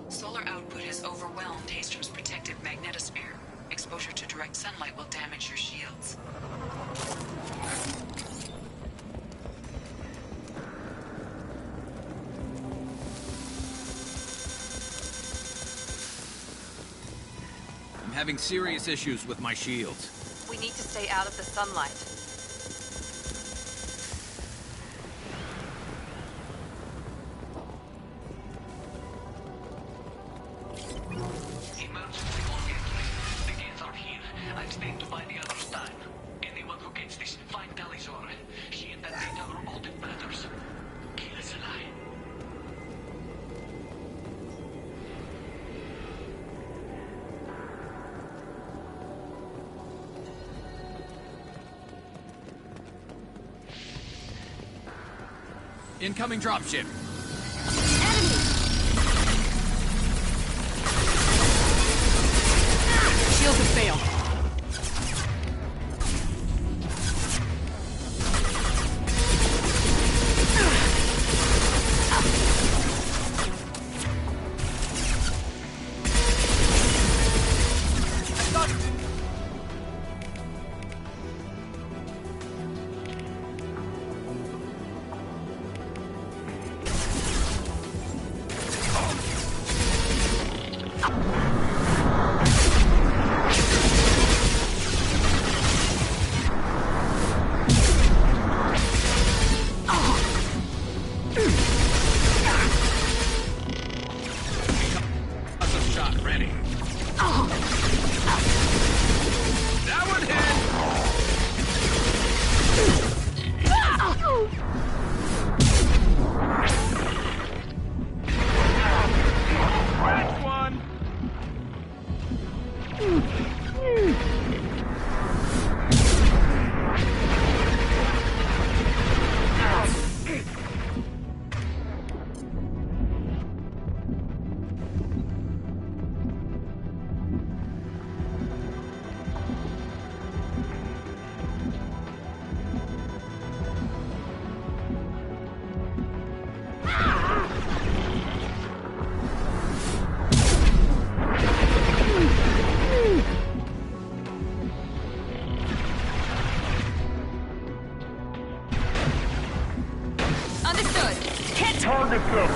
Solar output has overwhelmed Haystrom's protective magnetosphere. Exposure to direct sunlight will damage your shields. I'm having serious issues with my shields. We need to stay out of the sunlight. Emergency on entry. The gates are here. I've stayed to buy the others time. Anyone who gets this, find Talizor. She and that data are all that matters. Kill is a lie. Incoming dropship. Shields have failed. Shot ready. That one hit! That's one! Understood. Hit! Target them!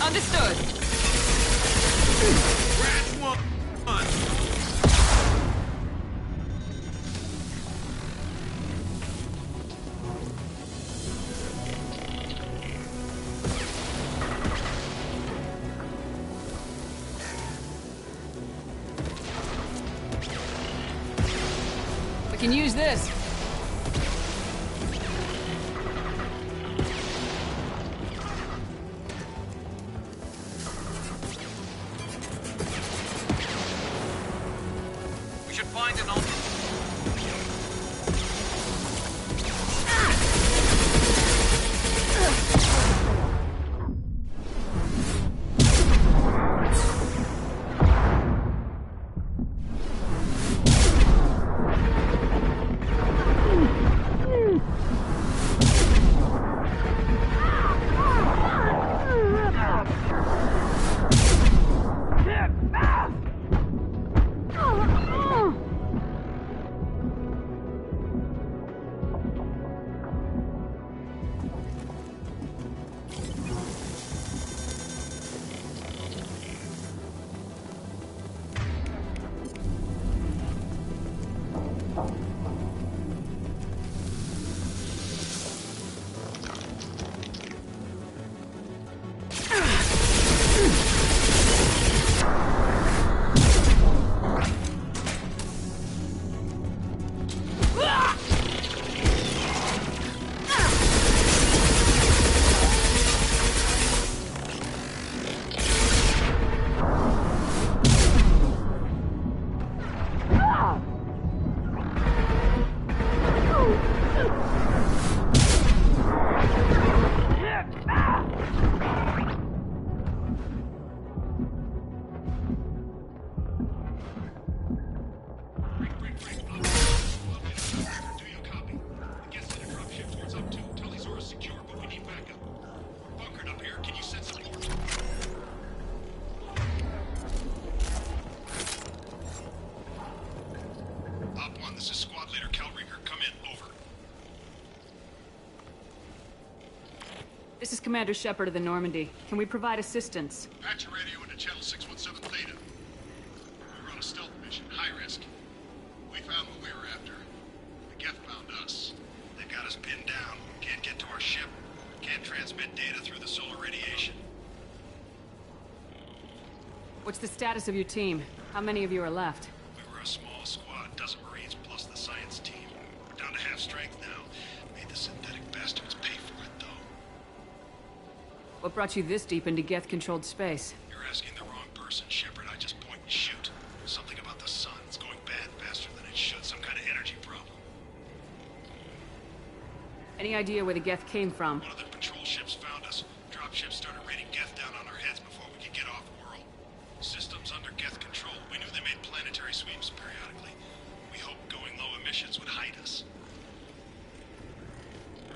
Understood. Scratch one. We can use this. We should find an alternate. This is Commander Shepard of the Normandy. Can we provide assistance? Patch your radio into channel 617 Theta. We were on a stealth mission, high risk. We found what we were after. The Geth found us. They've got us pinned down. Can't get to our ship. Can't transmit data through the solar radiation. What's the status of your team? How many of you are left? We were a small squad, dozen Marines plus the science team. We're down to half strength now. Made the synthetic bastards pay for it, though. What brought you this deep into Geth-controlled space? You're asking the wrong person, Shepard. I just point and shoot. Something about the sun. It's going bad faster than it should. Some kind of energy problem. Any idea where the Geth came from? One of the patrol ships found us. Dropships started raining Geth down on our heads before we could get off world. Systems under Geth control. We knew they made planetary sweeps periodically. We hoped going low emissions would hide us.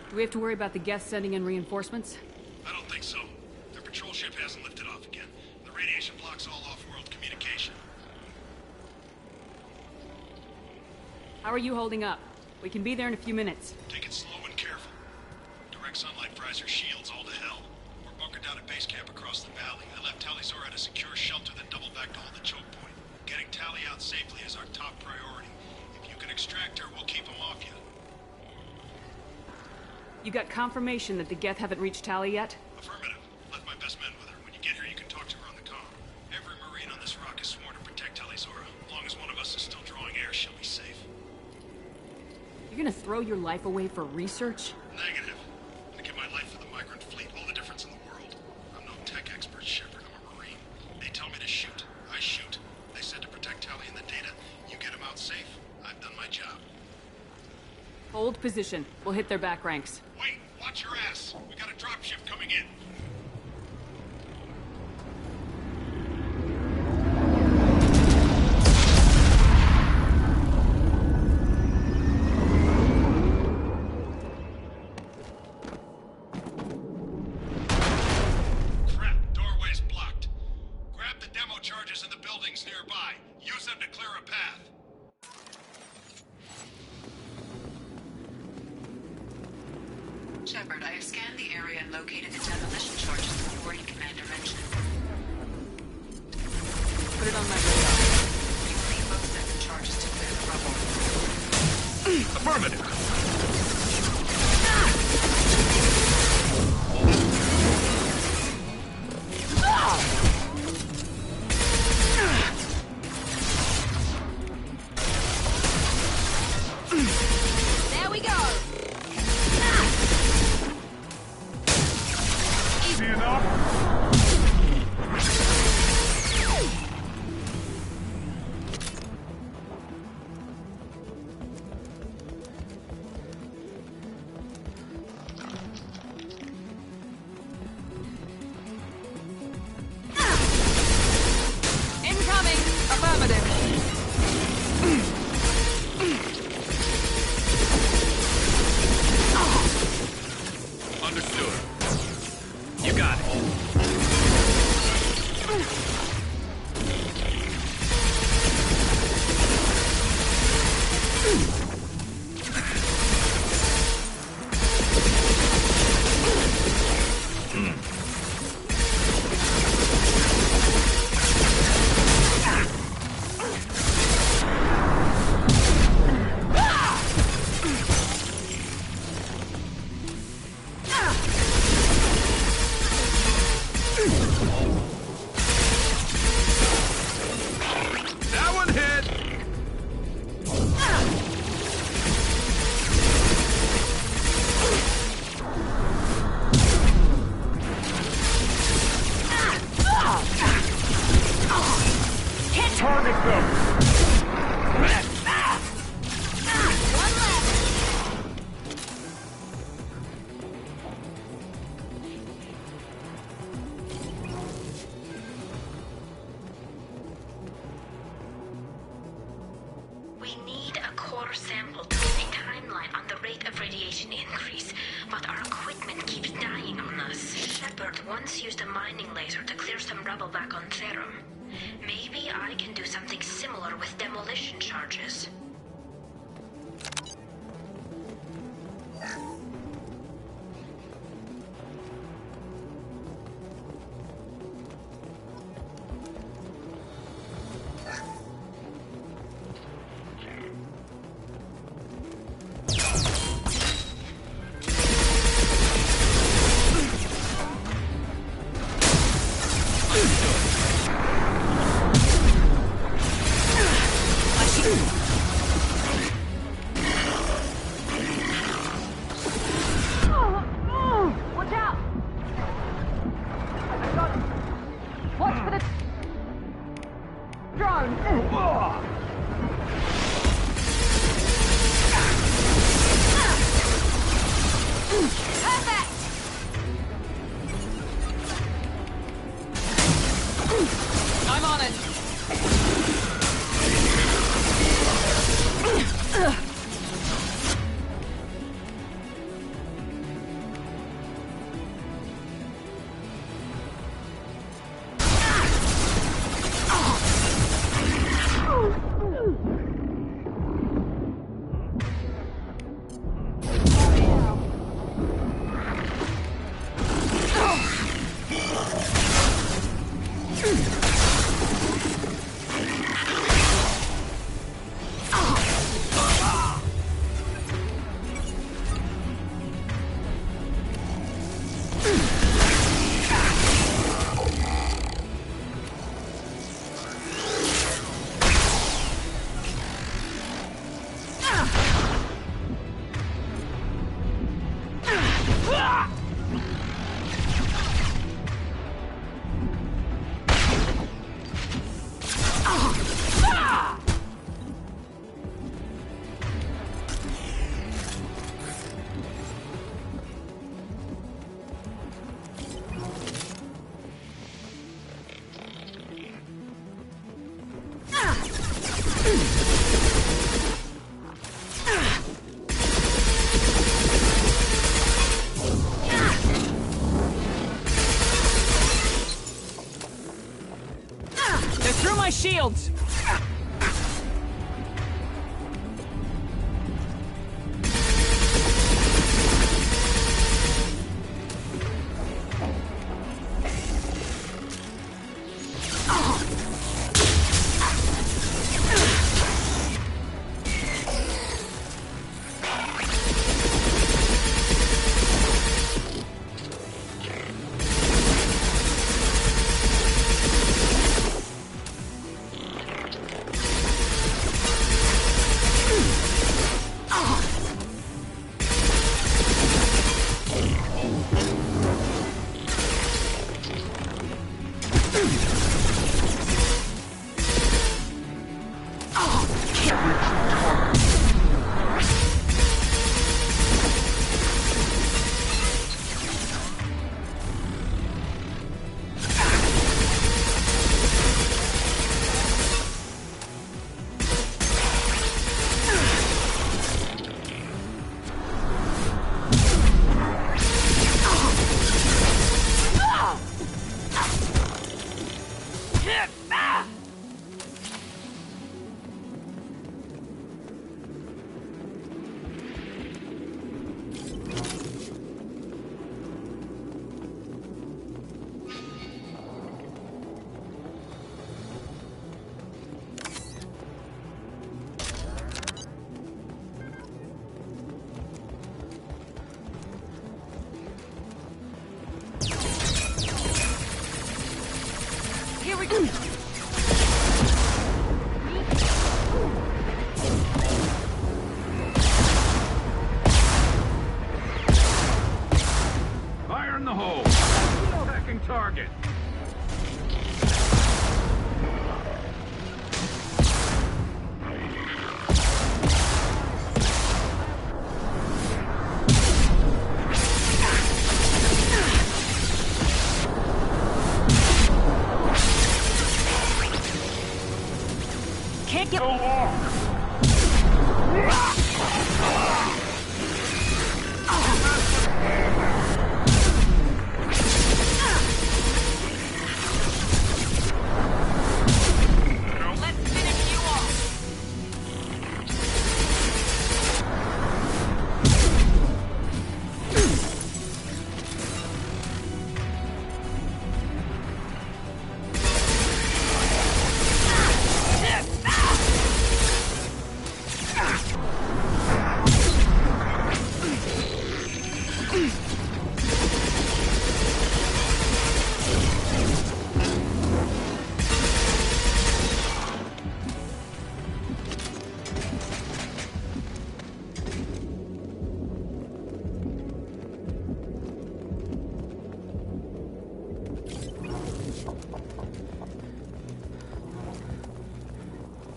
Do we have to worry about the Geth sending in reinforcements? I don't think so. Their patrol ship hasn't lifted off again. The radiation blocks all off-world communication. How are you holding up? We can be there in a few minutes. Take it slow and careful. Direct sunlight fries your shields all to hell. We're bunkered down at base camp across the valley. I left Talizora at a secure shelter that doubled back to hold the choke point. Getting Tally out safely is our top priority. If you can extract her, we'll keep them off you. You got confirmation that the Geth haven't reached Tally yet? Affirmative. Left my best men with her. When you get here, you can talk to her on the comm. Every Marine on this rock is sworn to protect Talizora. As long as one of us is still drawing air, she'll be safe. You're gonna throw your life away for research? Negative. I'm gonna give my life for the migrant fleet. All the difference in the world. I'm no tech expert, Shepard. I'm a Marine. They tell me to shoot. I shoot. They said to protect Tally and the data. You get them out safe. I've done my job. Hold position. We'll hit their back ranks. Wait! Watch your ass! We got a dropship coming in. Crap! Doorway's blocked. Grab the demo charges in the buildings nearby. Use them to clear a path. Shepard, I have scanned the area and located the demolition charges the Authority Commander mentioned. Put it on my radar. You will need both sets of charges to clear the rubble. Affirmative. There we go! Easy enough. Incoming! Affirmative. Understood. You got it. That one hit. Target them. We need a core sample to get a timeline on the rate of radiation increase, but our equipment keeps dying on us. Shepard once used a mining laser to clear some rubble back on Therum. Maybe I can do something similar with demolition charges. shields! Here we go! Fire in the hole! Attacking target! Can't get... Let's finish you off!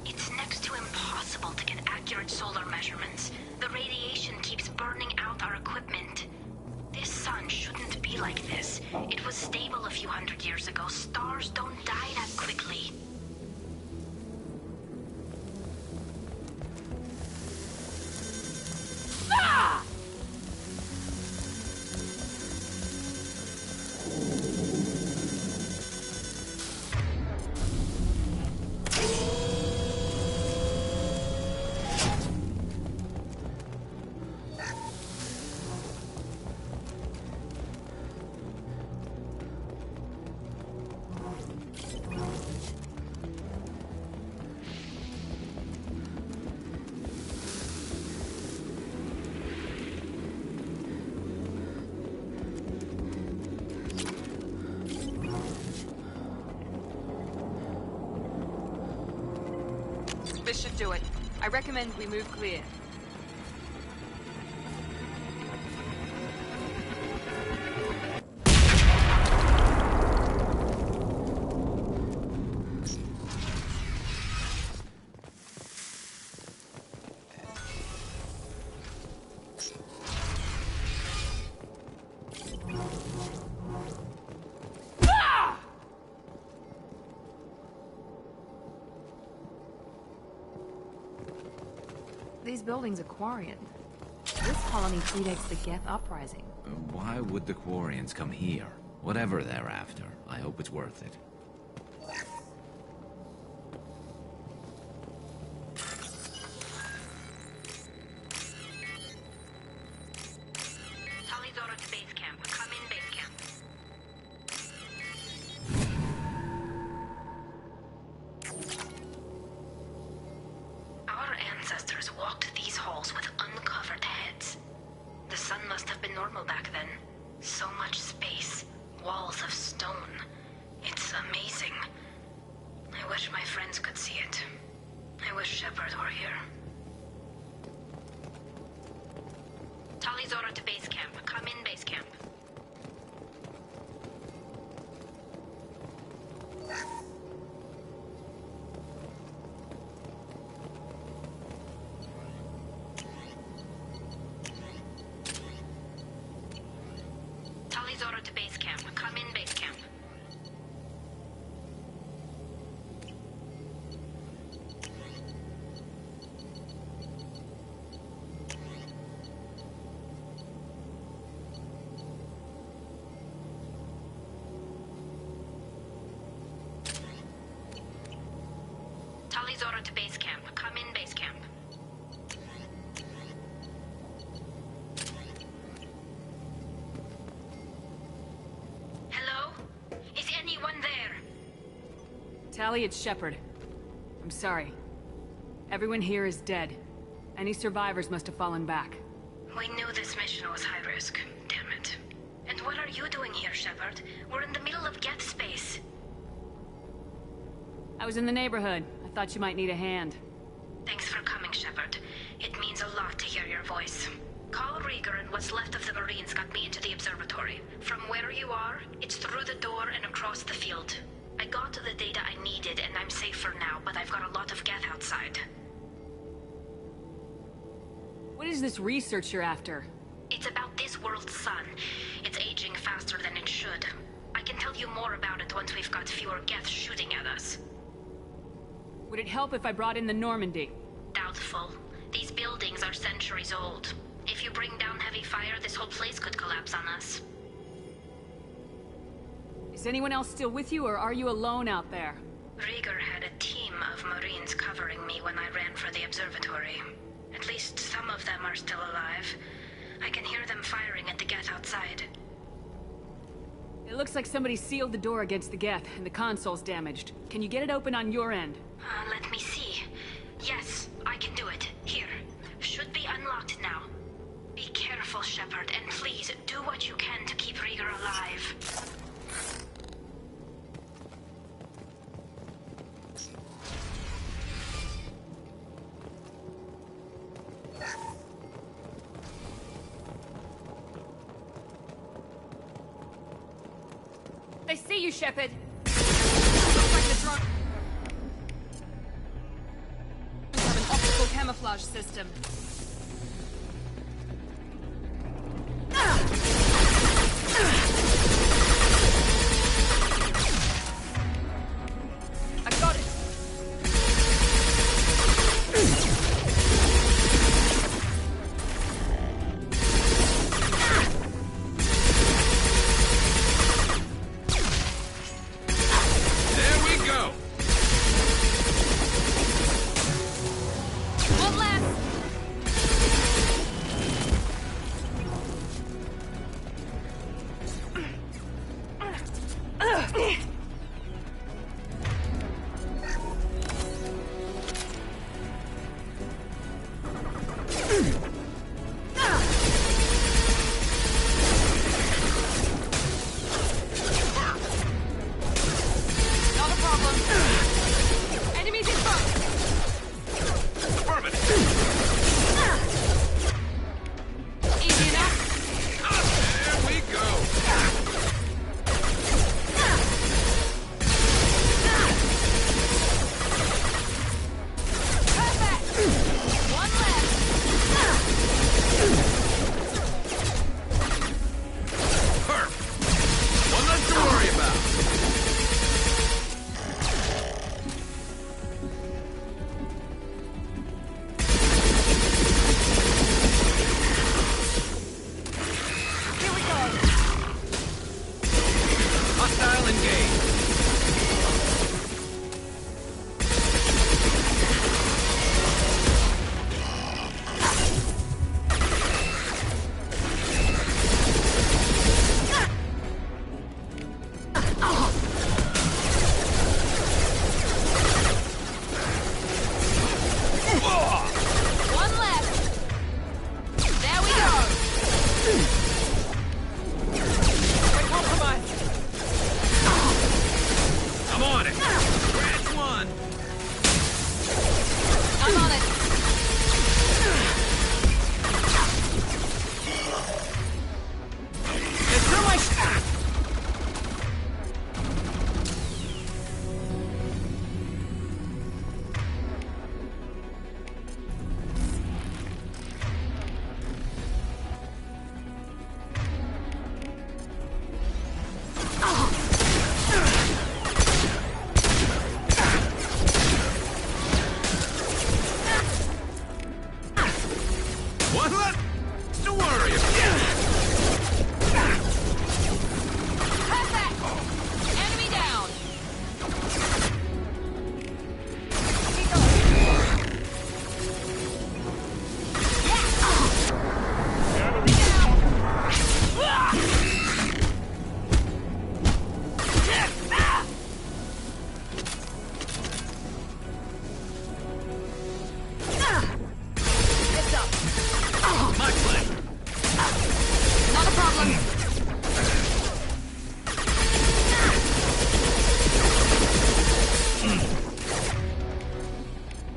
It's next to impossible to get accurate solar measurements. The radiation keeps burning out our equipment. This sun shouldn't be like this. It was stable a few hundred years ago. Stars don't die that quickly. This should do it. I recommend we move clear. These buildings are Quarian. This colony predates the Geth uprising. Why would the Quarians come here? Whatever they're after, I hope it's worth it. normal back then. So much space, walls of stone. It's amazing. I wish my friends could see it. I wish Shepard were here. Talizora to base camp. Come in, base camp. Talizora to base camp. Come in, base camp. Talizora to base camp. Come in, base camp. Hello? Is anyone there? Tally, it's Shepard. I'm sorry. Everyone here is dead. Any survivors must have fallen back. We knew this mission was high risk. Damn it. And what are you doing here, Shepard? We're in the middle of Geth space. I was in the neighborhood. I thought you might need a hand. Thanks for coming, Shepard. It means a lot to hear your voice. Call Rieger and what's left of the Marines got me into the observatory. From where you are, it's through the door and across the field. I got the data I needed and I'm safe for now, but I've got a lot of Geth outside. What is this research you're after? It's about this world's sun. It's aging faster than it should. I can tell you more about it once we've got fewer Geth shooting at us. Would it help if I brought in the Normandy? Doubtful. These buildings are centuries old. If you bring down heavy fire, this whole place could collapse on us. Is anyone else still with you, or are you alone out there? Rieger had a team of Marines covering me when I ran for the observatory. At least some of them are still alive. I can hear them firing at the Geth outside. It looks like somebody sealed the door against the Geth, and the console's damaged. Can you get it open on your end? Let me see. Yes, I can do it. Here. Should be unlocked now. Be careful, Shepard, and please do what you can to keep Rieger alive. I see you, Shepard! Looks like the drone have an optical camouflage system. I got it! One last!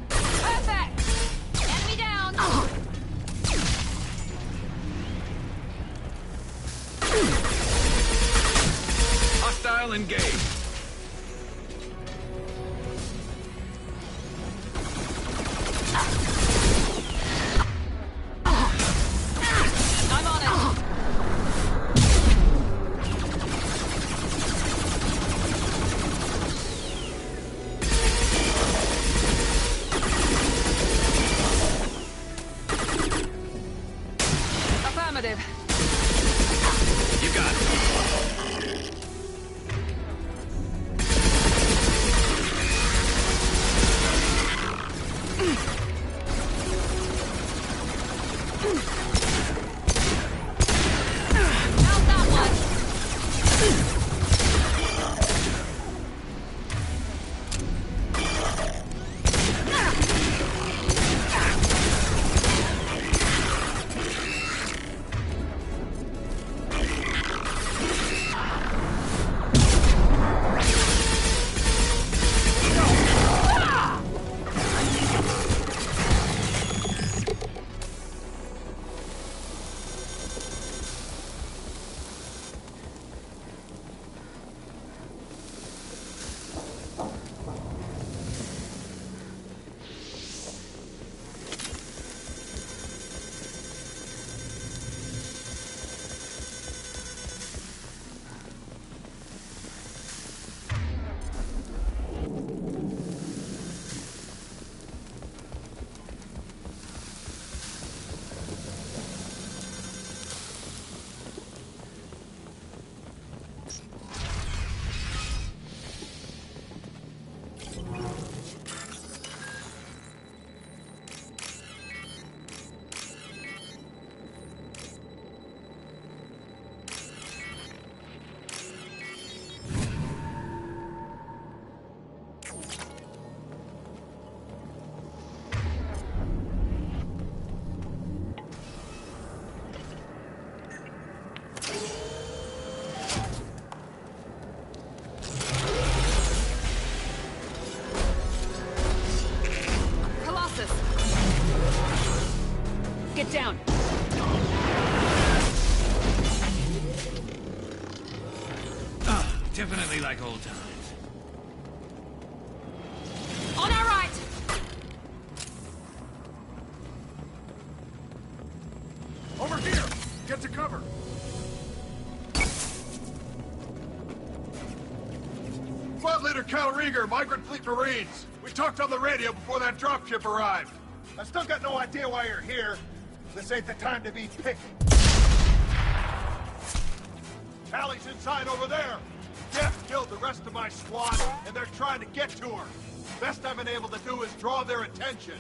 Perfect! Enemy down! Hostile engaged. I'm on it! Affirmative. You got it. How's that one? Colossus! Get down! Definitely like old times. On our right! Over here! Get to cover! Squad Leader Cal Rieger, Migrant Fleet Marines. We talked on the radio before that dropship arrived. I still got no idea why you're here. This ain't the time to be picky. Tally's inside over there. Jeff killed the rest of my squad, and they're trying to get to her. Best I've been able to do is draw their attention.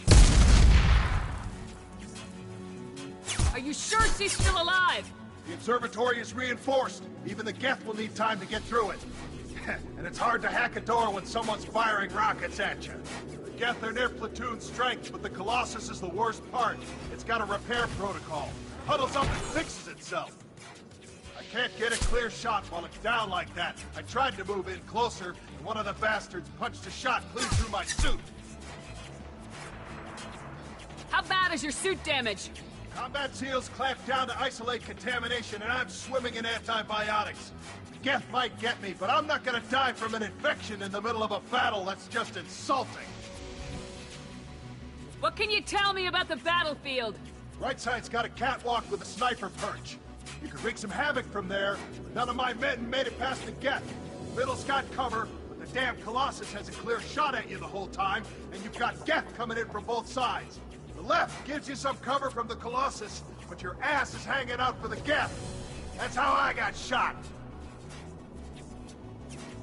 Are you sure she's still alive? The observatory is reinforced. Even the Geth will need time to get through it. And it's hard to hack a door when someone's firing rockets at you. The Geth are near platoon strength, but the Colossus is the worst part. It's got a repair protocol. Huddles up and fixes itself. I can't get a clear shot while it's down like that. I tried to move in closer, and one of the bastards punched a shot clean through my suit. How bad is your suit damage? Combat SEALs clamp down to isolate contamination, and I'm swimming in antibiotics. Geth might get me, but I'm not gonna die from an infection in the middle of a battle. That's just insulting. What can you tell me about the battlefield? Right side's got a catwalk with a sniper perch. You could wreak some havoc from there, but none of my men made it past the Geth. Middle's got cover, but the damn Colossus has a clear shot at you the whole time, and you've got Geth coming in from both sides. The left gives you some cover from the Colossus, but your ass is hanging out for the Geth. That's how I got shot.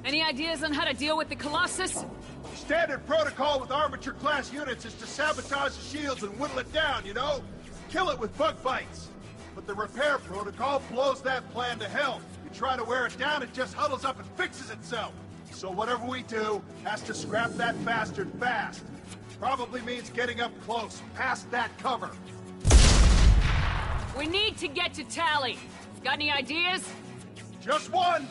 Any ideas on how to deal with the Colossus? Standard protocol with armature-class units is to sabotage the shields and whittle it down, you know? Kill it with bug bites. But the repair protocol blows that plan to hell. You try to wear it down, it just huddles up and fixes itself. So whatever we do has to scrap that bastard fast. Probably means getting up close, past that cover. We need to get to Tally. Got any ideas? Just one!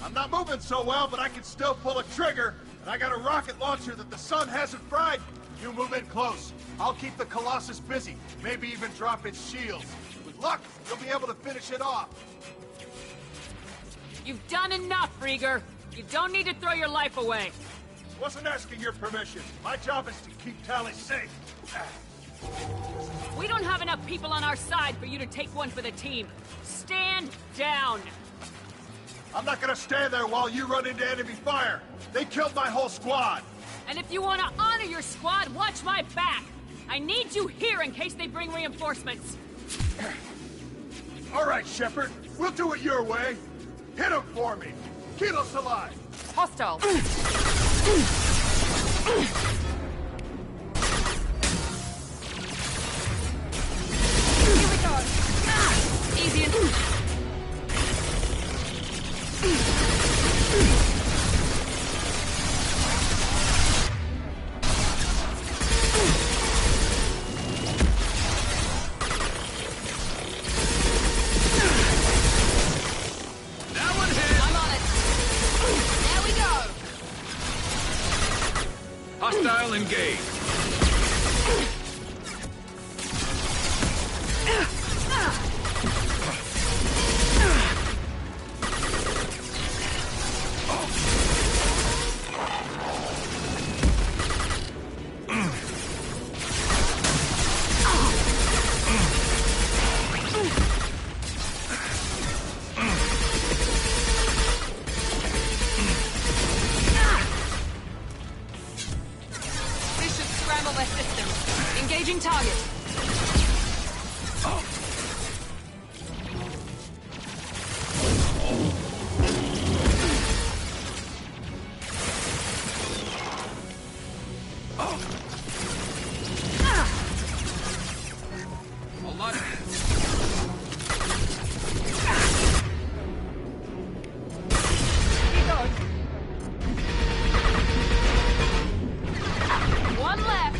I'm not moving so well, but I can still pull a trigger, and I got a rocket launcher that the sun hasn't fried. You move in close. I'll keep the Colossus busy, maybe even drop its shields. With luck, you'll be able to finish it off. You've done enough, Rieger. You don't need to throw your life away. Wasn't asking your permission. My job is to keep Tally safe. We don't have enough people on our side for you to take one for the team. Stand down. I'm not gonna stand there while you run into enemy fire. They killed my whole squad. And if you want to honor your squad, watch my back. I need you here in case they bring reinforcements. All right, Shepard. We'll do it your way. Hit him for me. Keep us alive. Hostile. Here we go. Easy and... Hostile engaged. Engaging target. One left.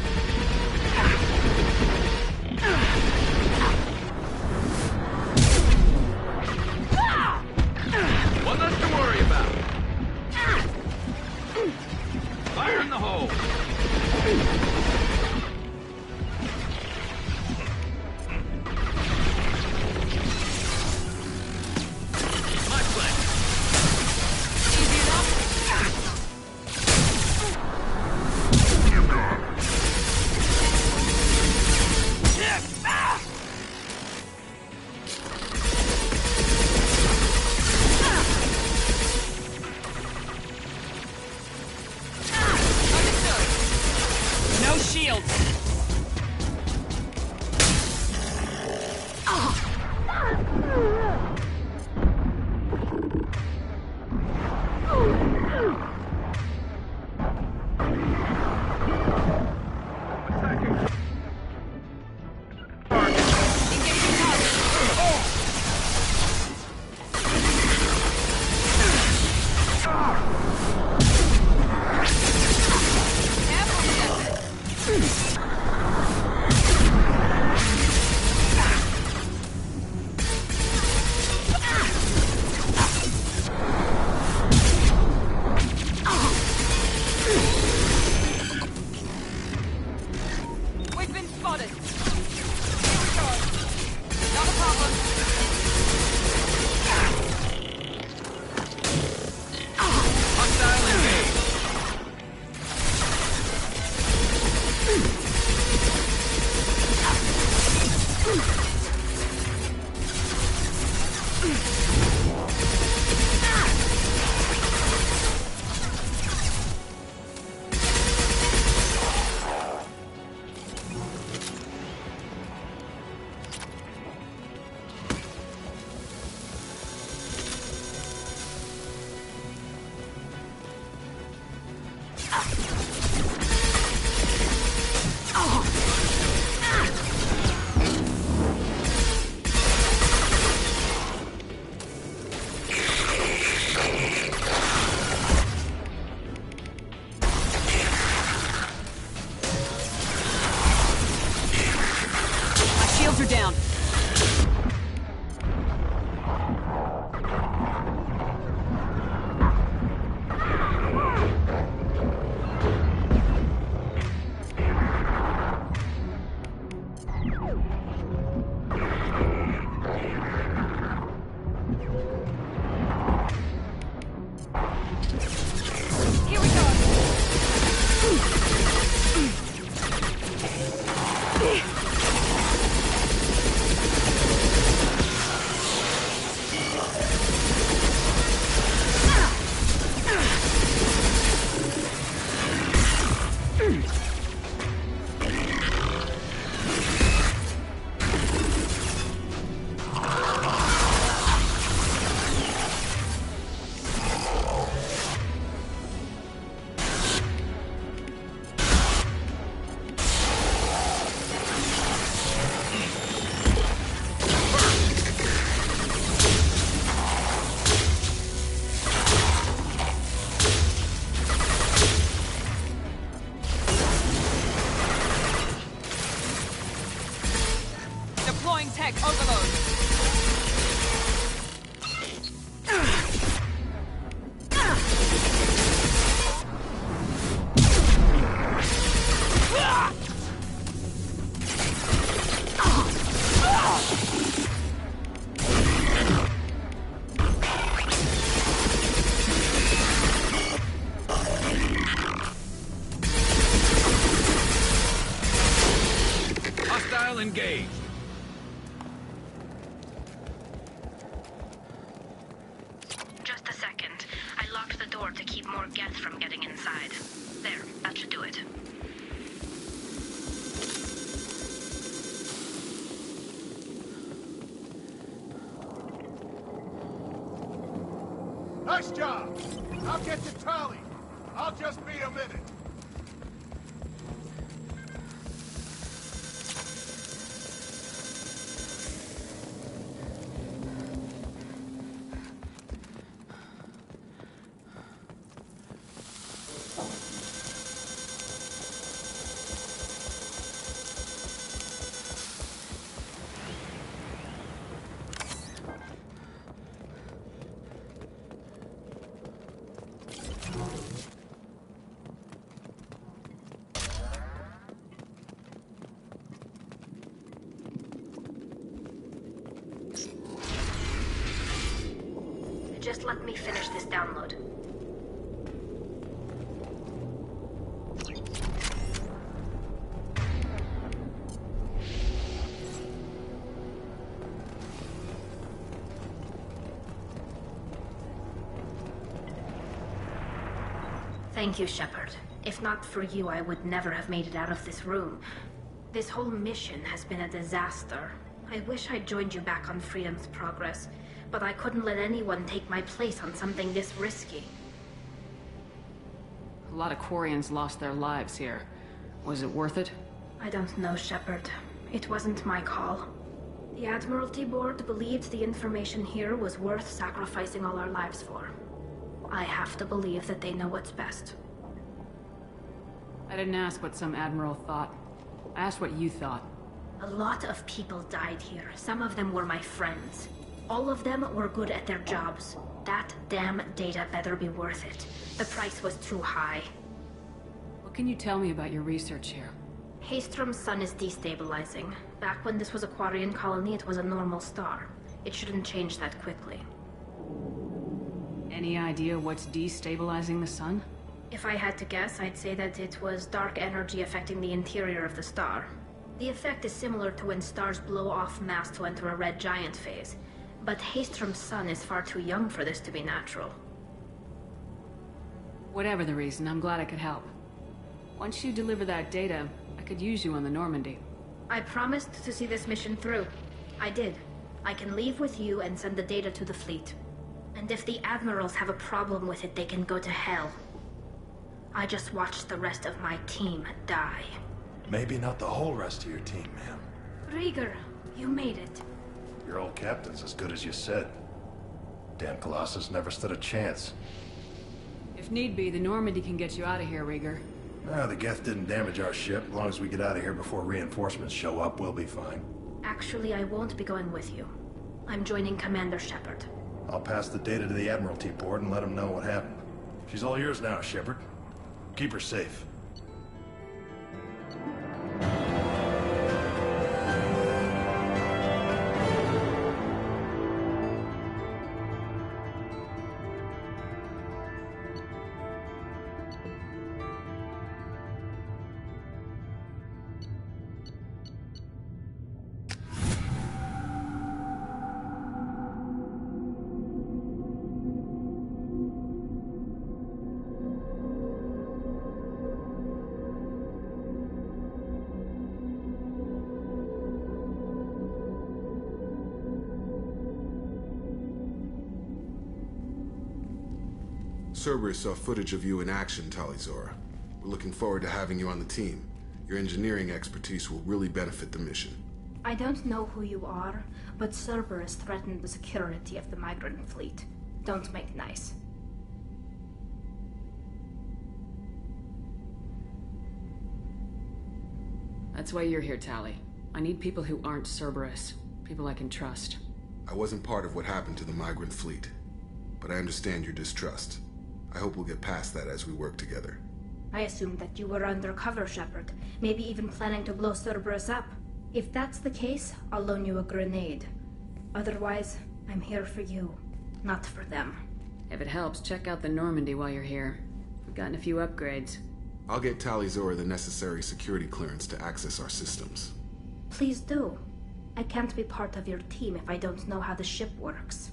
door to keep more Geth from getting inside. There, that should do it. Nice job! I'll get to Tali. I'll just be a minute. Just let me finish this download. Thank you, Shepard. If not for you, I would never have made it out of this room. This whole mission has been a disaster. I wish I'd joined you back on Freedom's Progress, but I couldn't let anyone take my place on something this risky. A lot of Quarians lost their lives here. Was it worth it? I don't know, Shepard. It wasn't my call. The Admiralty Board believed the information here was worth sacrificing all our lives for. I have to believe that they know what's best. I didn't ask what some admiral thought. I asked what you thought. A lot of people died here. Some of them were my friends. All of them were good at their jobs. That damn data better be worth it. The price was too high. What can you tell me about your research here? Haystrom's sun is destabilizing. Back when this was a Quarian colony, it was a normal star. It shouldn't change that quickly. Any idea what's destabilizing the sun? If I had to guess, I'd say that it was dark energy affecting the interior of the star. The effect is similar to when stars blow off mass to enter a red giant phase. But Haystrom's sun is far too young for this to be natural. Whatever the reason, I'm glad I could help. Once you deliver that data, I could use you on the Normandy. I promised to see this mission through. I did. I can leave with you and send the data to the fleet. And if the admirals have a problem with it, they can go to hell. I just watched the rest of my team die. Maybe not the whole rest of your team, ma'am. Rieger, you made it. Your old captain's as good as you said. Damn Colossus never stood a chance. If need be, the Normandy can get you out of here, Rieger. The Geth didn't damage our ship. As long as we get out of here before reinforcements show up, we'll be fine. Actually, I won't be going with you. I'm joining Commander Shepard. I'll pass the data to the Admiralty Board and let them know what happened. She's all yours now, Shepard. Keep her safe. Cerberus saw footage of you in action, Talizora. We're looking forward to having you on the team. Your engineering expertise will really benefit the mission. I don't know who you are, but Cerberus threatened the security of the migrant fleet. Don't make nice. That's why you're here, Tali. I need people who aren't Cerberus. People I can trust. I wasn't part of what happened to the migrant fleet, but I understand your distrust. I hope we'll get past that as we work together. I assumed that you were undercover, Shepard. Maybe even planning to blow Cerberus up. If that's the case, I'll loan you a grenade. Otherwise, I'm here for you, not for them. If it helps, check out the Normandy while you're here. We've gotten a few upgrades. I'll get Talizora the necessary security clearance to access our systems. Please do. I can't be part of your team if I don't know how the ship works.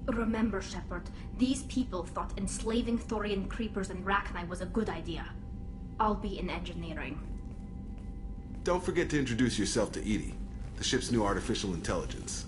Remember, Shepard, these people thought enslaving Thorian creepers and Rachni was a good idea. I'll be in engineering. Don't forget to introduce yourself to Edie, the ship's new artificial intelligence.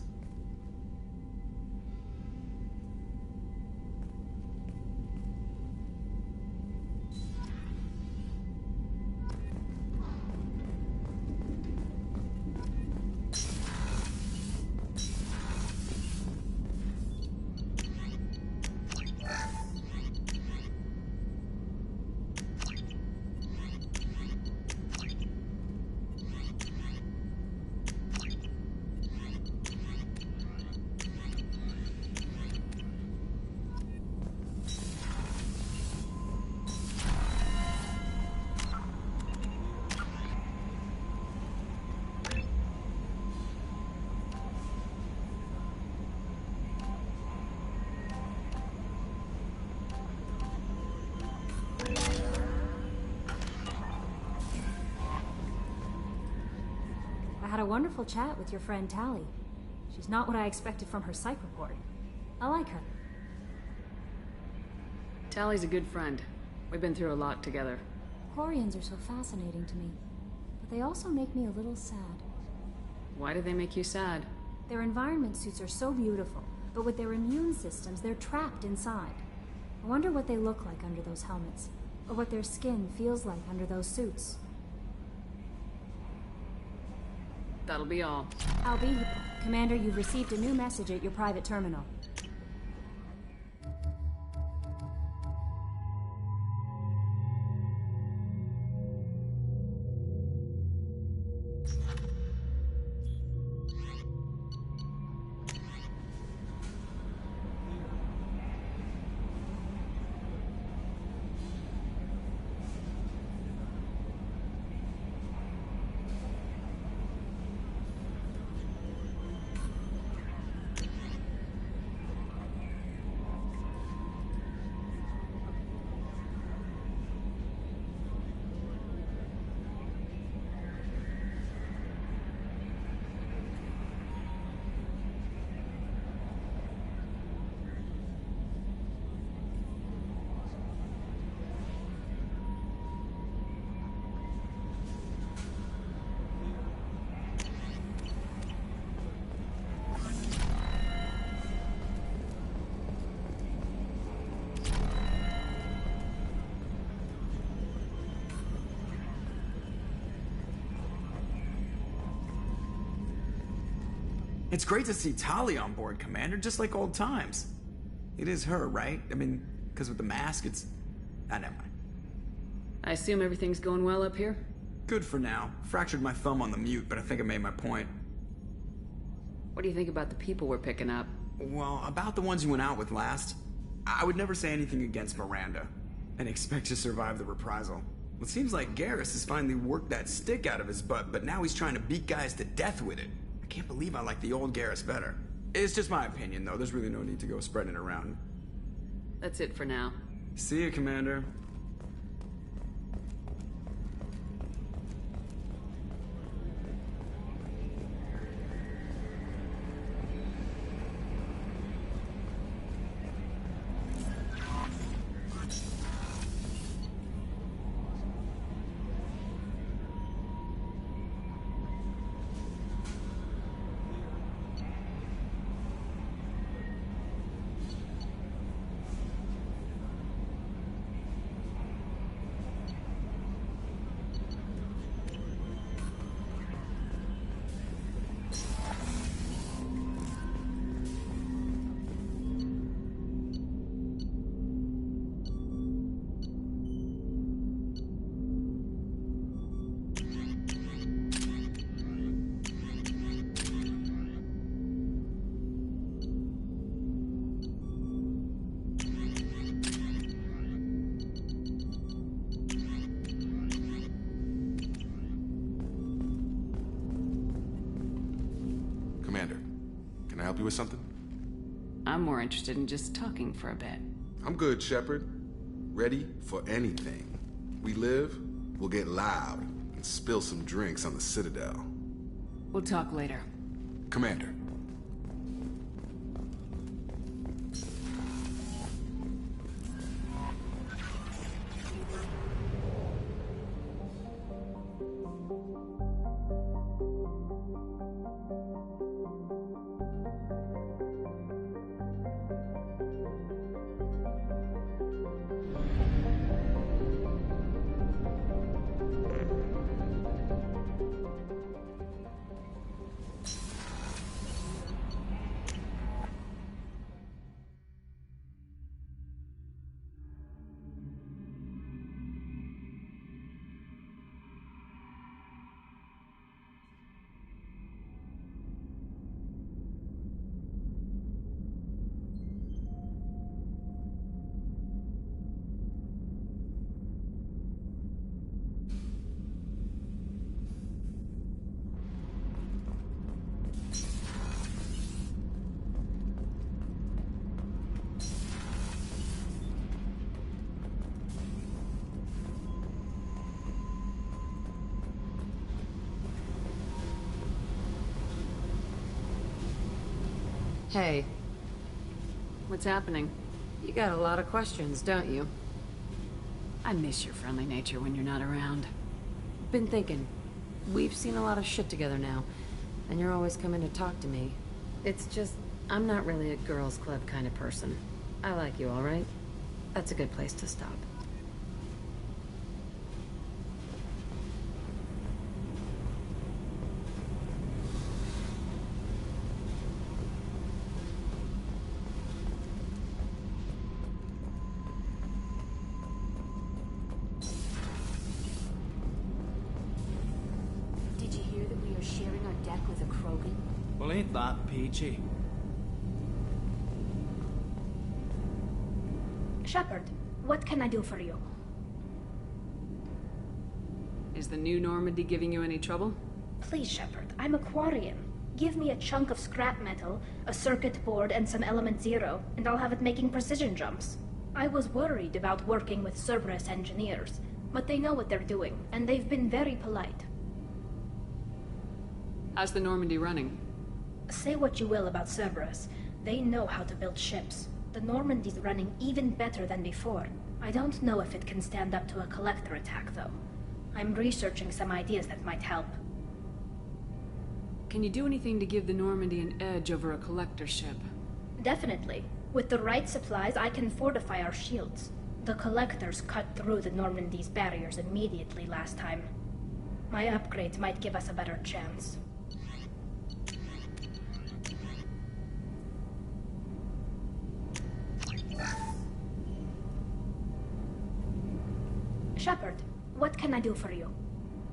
I had a wonderful chat with your friend Tali. She's not what I expected from her psych report. I like her. Tally's a good friend. We've been through a lot together. Quarians are so fascinating to me, but they also make me a little sad. Why do they make you sad? Their environment suits are so beautiful, but with their immune systems, they're trapped inside. I wonder what they look like under those helmets, or what their skin feels like under those suits. That'll be all. I'll be here. Commander, you've received a new message at your private terminal. It's great to see Tali on board, Commander, just like old times. It is her, right? I mean, because with the mask, it's... Ah, never mind. I assume everything's going well up here? Good for now. Fractured my thumb on the mute, but I think I made my point. What do you think about the people we're picking up? Well, about the ones you went out with last, I would never say anything against Miranda, and expect to survive the reprisal. It seems like Garrus has finally worked that stick out of his butt, but now he's trying to beat guys to death with it. I can't believe I like the old Garrus better. It's just my opinion, though. There's really no need to go spreading it around. That's it for now. See you, Commander. Commander, can I help you with something? I'm more interested in just talking for a bit. I'm good, Shepard. Ready for anything. We live, we'll get loud, and spill some drinks on the Citadel. We'll talk later. Commander. Hey, What's happening? you got a lot of questions, don't you? I miss your friendly nature when you're not around. Been thinking. We've seen a lot of shit together now, and you're always coming to talk to me. It's just, I'm not really a girls' club kind of person. I like you, all right? That's a good place to stop. Did you hear that we are sharing our deck with a Krogan? Well, ain't that peachy? Shepard, what can I do for you? Is the new Normandy giving you any trouble? Please, Shepard, I'm a Quarian. Give me a chunk of scrap metal, a circuit board, and some element zero, and I'll have it making precision jumps. I was worried about working with Cerberus engineers, but they know what they're doing, and they've been very polite. How's the Normandy running? Say what you will about Cerberus, they know how to build ships. The Normandy's running even better than before. I don't know if it can stand up to a collector attack, though. I'm researching some ideas that might help. Can you do anything to give the Normandy an edge over a collector ship? Definitely. With the right supplies, I can fortify our shields. The collectors cut through the Normandy's barriers immediately last time. My upgrades might give us a better chance. Shepard, what can I do for you?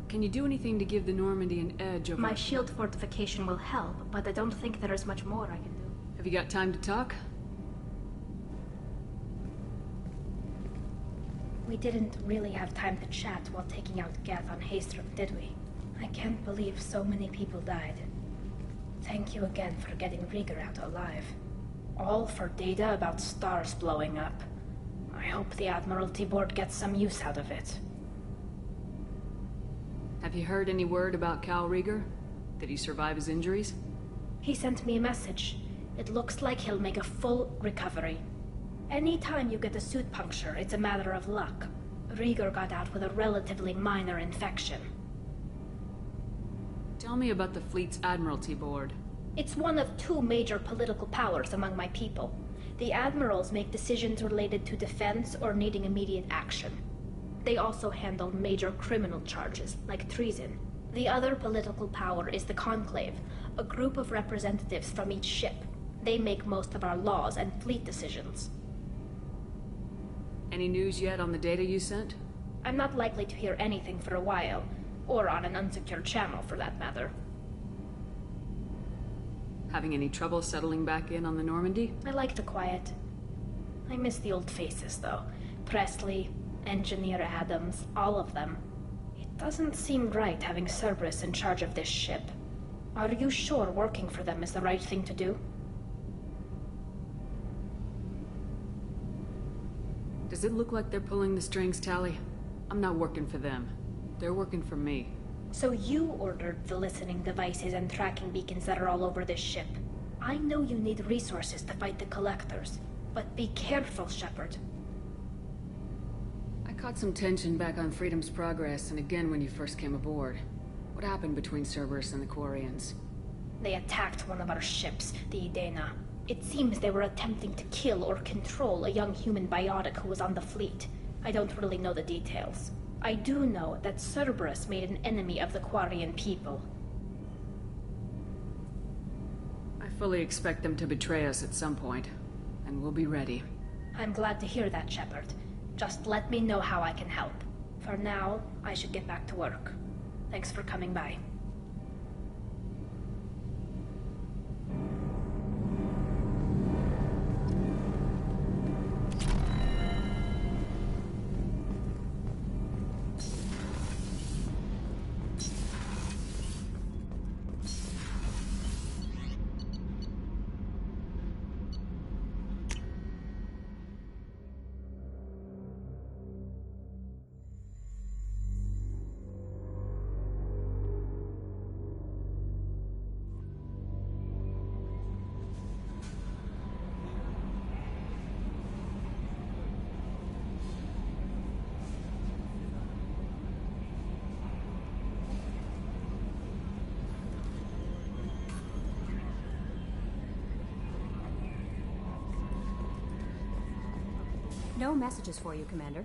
Can you do anything to give the Normandy an edge over... My shield fortification will help, but I don't think there is much more I can do. Have you got time to talk? We didn't really have time to chat while taking out Gath on Haystrom, did we? I can't believe so many people died. Thank you again for getting Rieger out alive. All for data about stars blowing up. I hope the Admiralty Board gets some use out of it. Have you heard any word about Cal Rieger? Did he survive his injuries? He sent me a message. It looks like he'll make a full recovery. Anytime you get a suit puncture, it's a matter of luck. Rieger got out with a relatively minor infection. Tell me about the fleet's Admiralty Board. It's one of two major political powers among my people. The admirals make decisions related to defense or needing immediate action. They also handle major criminal charges, like treason. The other political power is the Conclave, a group of representatives from each ship. They make most of our laws and fleet decisions. Any news yet on the data you sent? I'm not likely to hear anything for a while, or on an unsecured channel for that matter. Having any trouble settling back in on the Normandy? I like the quiet. I miss the old faces, though. Presley, Engineer Adams, all of them. It doesn't seem right having Cerberus in charge of this ship. Are you sure working for them is the right thing to do? Does it look like they're pulling the strings, Tally? I'm not working for them. They're working for me. So you ordered the listening devices and tracking beacons that are all over this ship. I know you need resources to fight the Collectors, but be careful, Shepard. I caught some tension back on Freedom's Progress, and again when you first came aboard. What happened between Cerberus and the Quarians? They attacked one of our ships, the Idena. It seems they were attempting to kill or control a young human biotic who was on the fleet. I don't really know the details. I do know that Cerberus made an enemy of the Quarian people. I fully expect them to betray us at some point, and we'll be ready. I'm glad to hear that, Shepard. Just let me know how I can help. For now, I should get back to work. Thanks for coming by. no messages for you, Commander.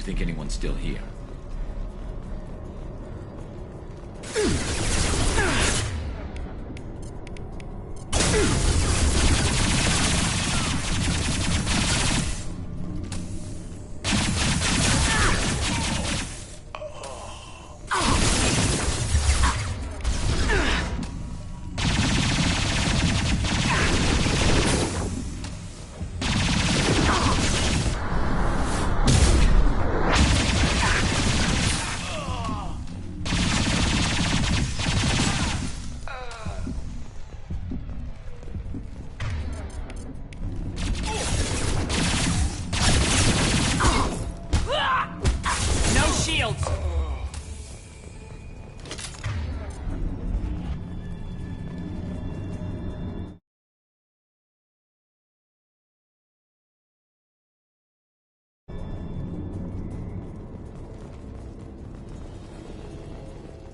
think anyone's still here?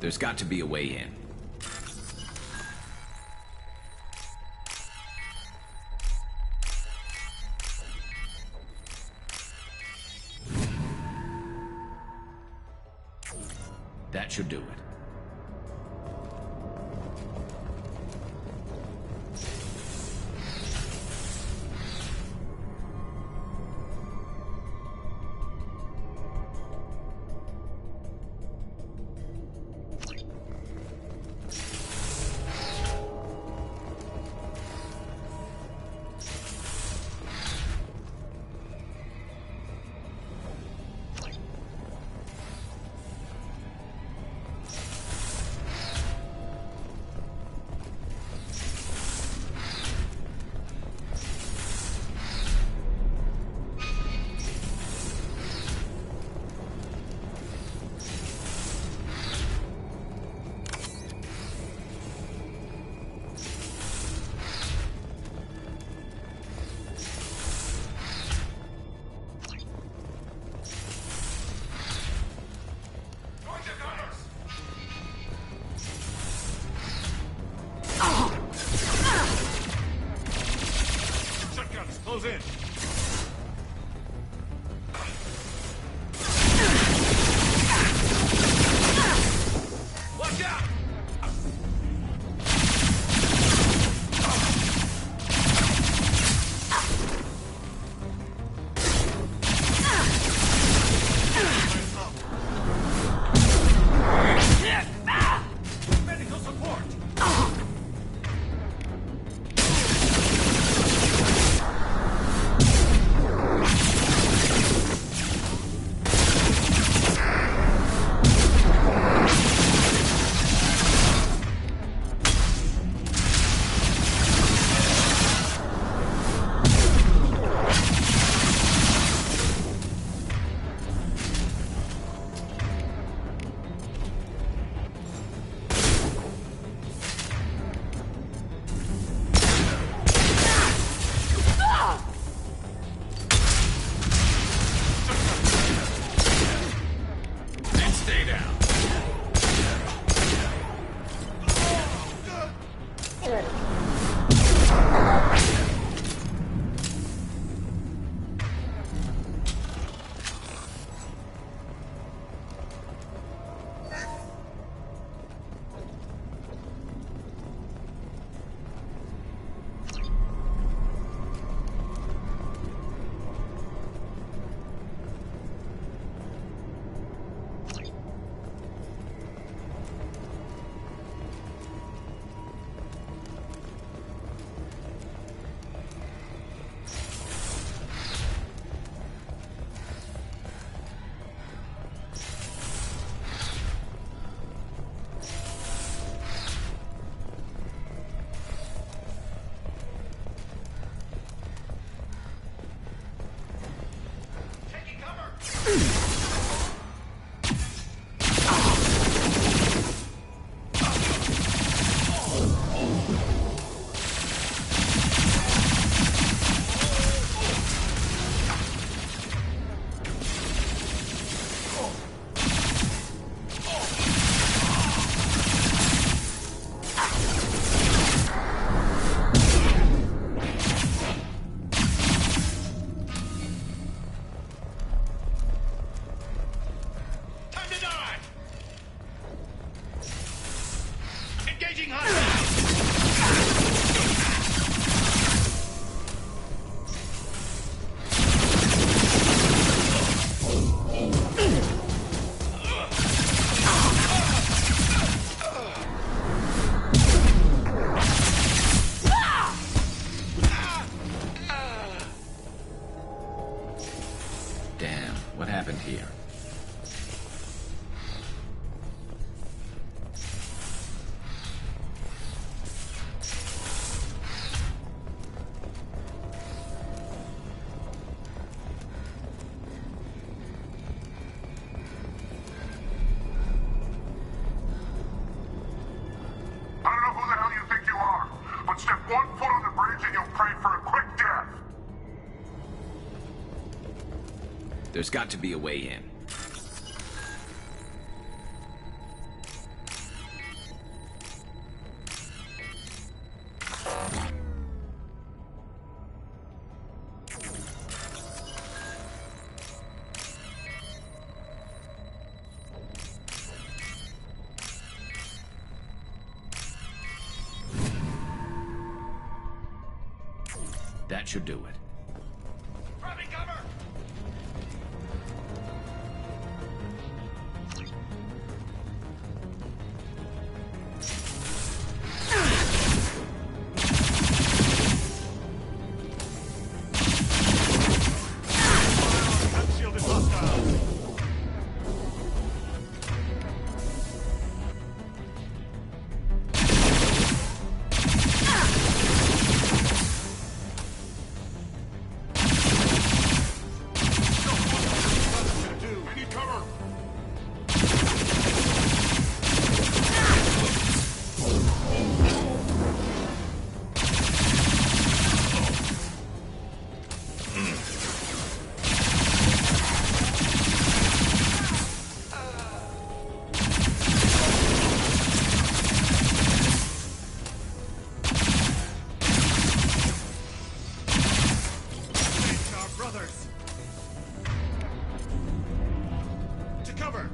There's got to be a way in. That should do it. Close in. Watch out! Medical support! There's got to be a way in. That should do it. Grabbing cover! That shield is hostile. I need cover! It's our brothers! To cover!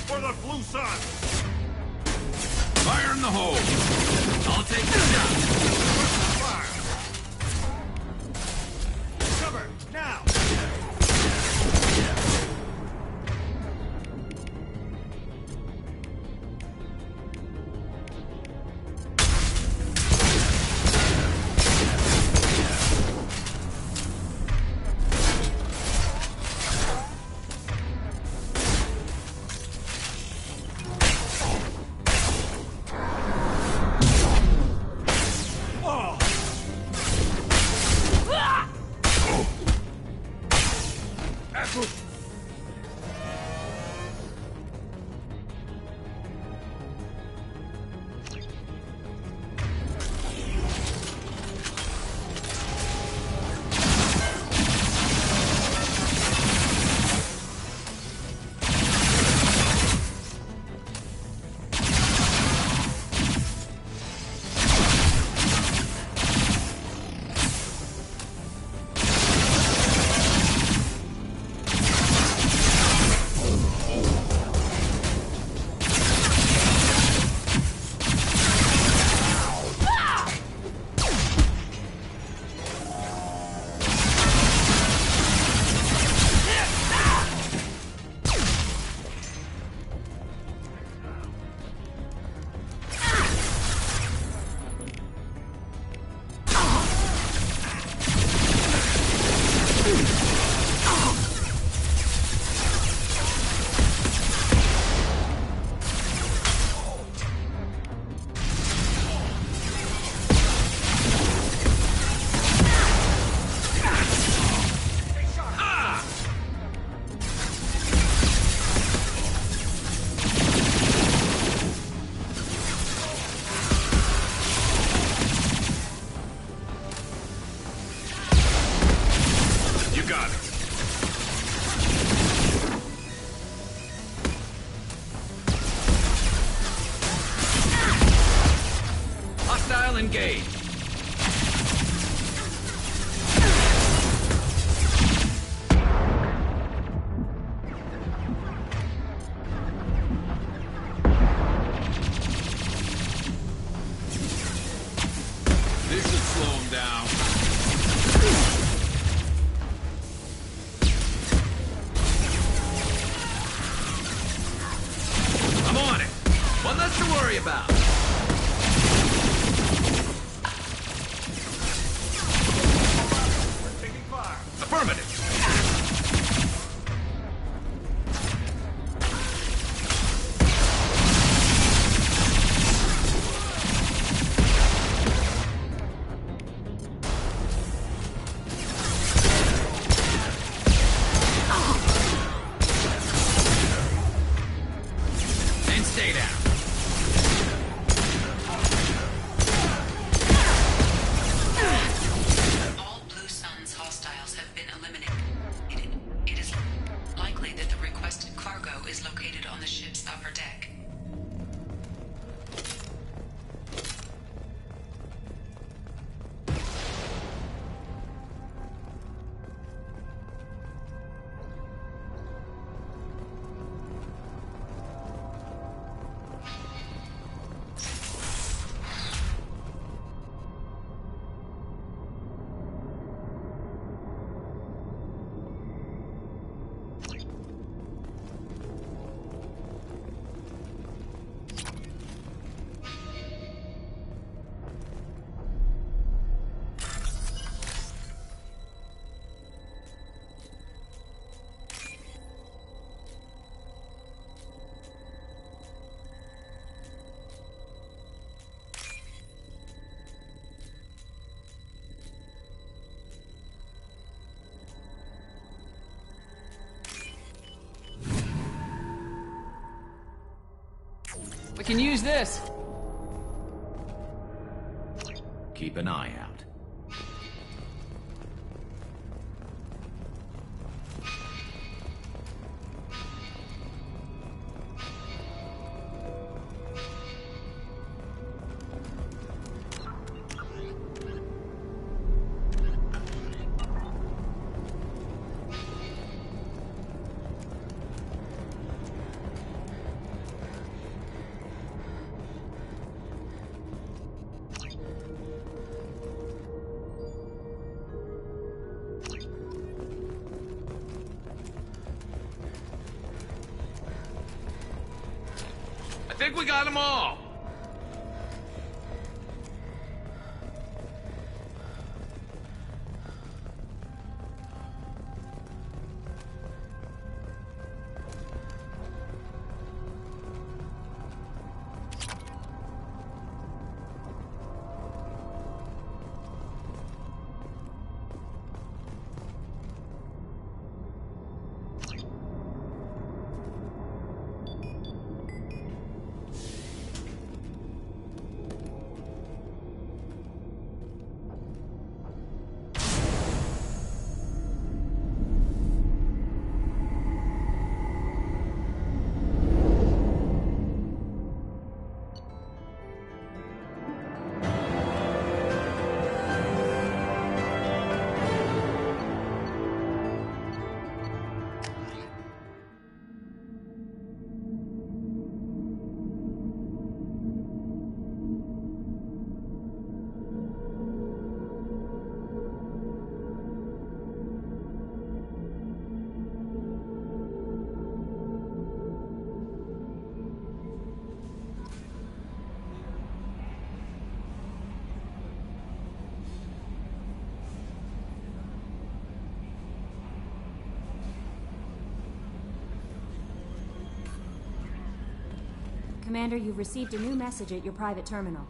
For the blue sun! Fire in the hole! I'll take the shot! Fire! Cover, now! Oh! Apple! You got it. Hostile engaged. This should slow him down. worry about. We're taking fire. Affirmative. And stay down. All Blue Sun's hostiles have been eliminated. It is likely that the requested cargo is located on the ship's upper deck. We can use this. Keep an eye out. I think we got them all. Commander, you've received a new message at your private terminal.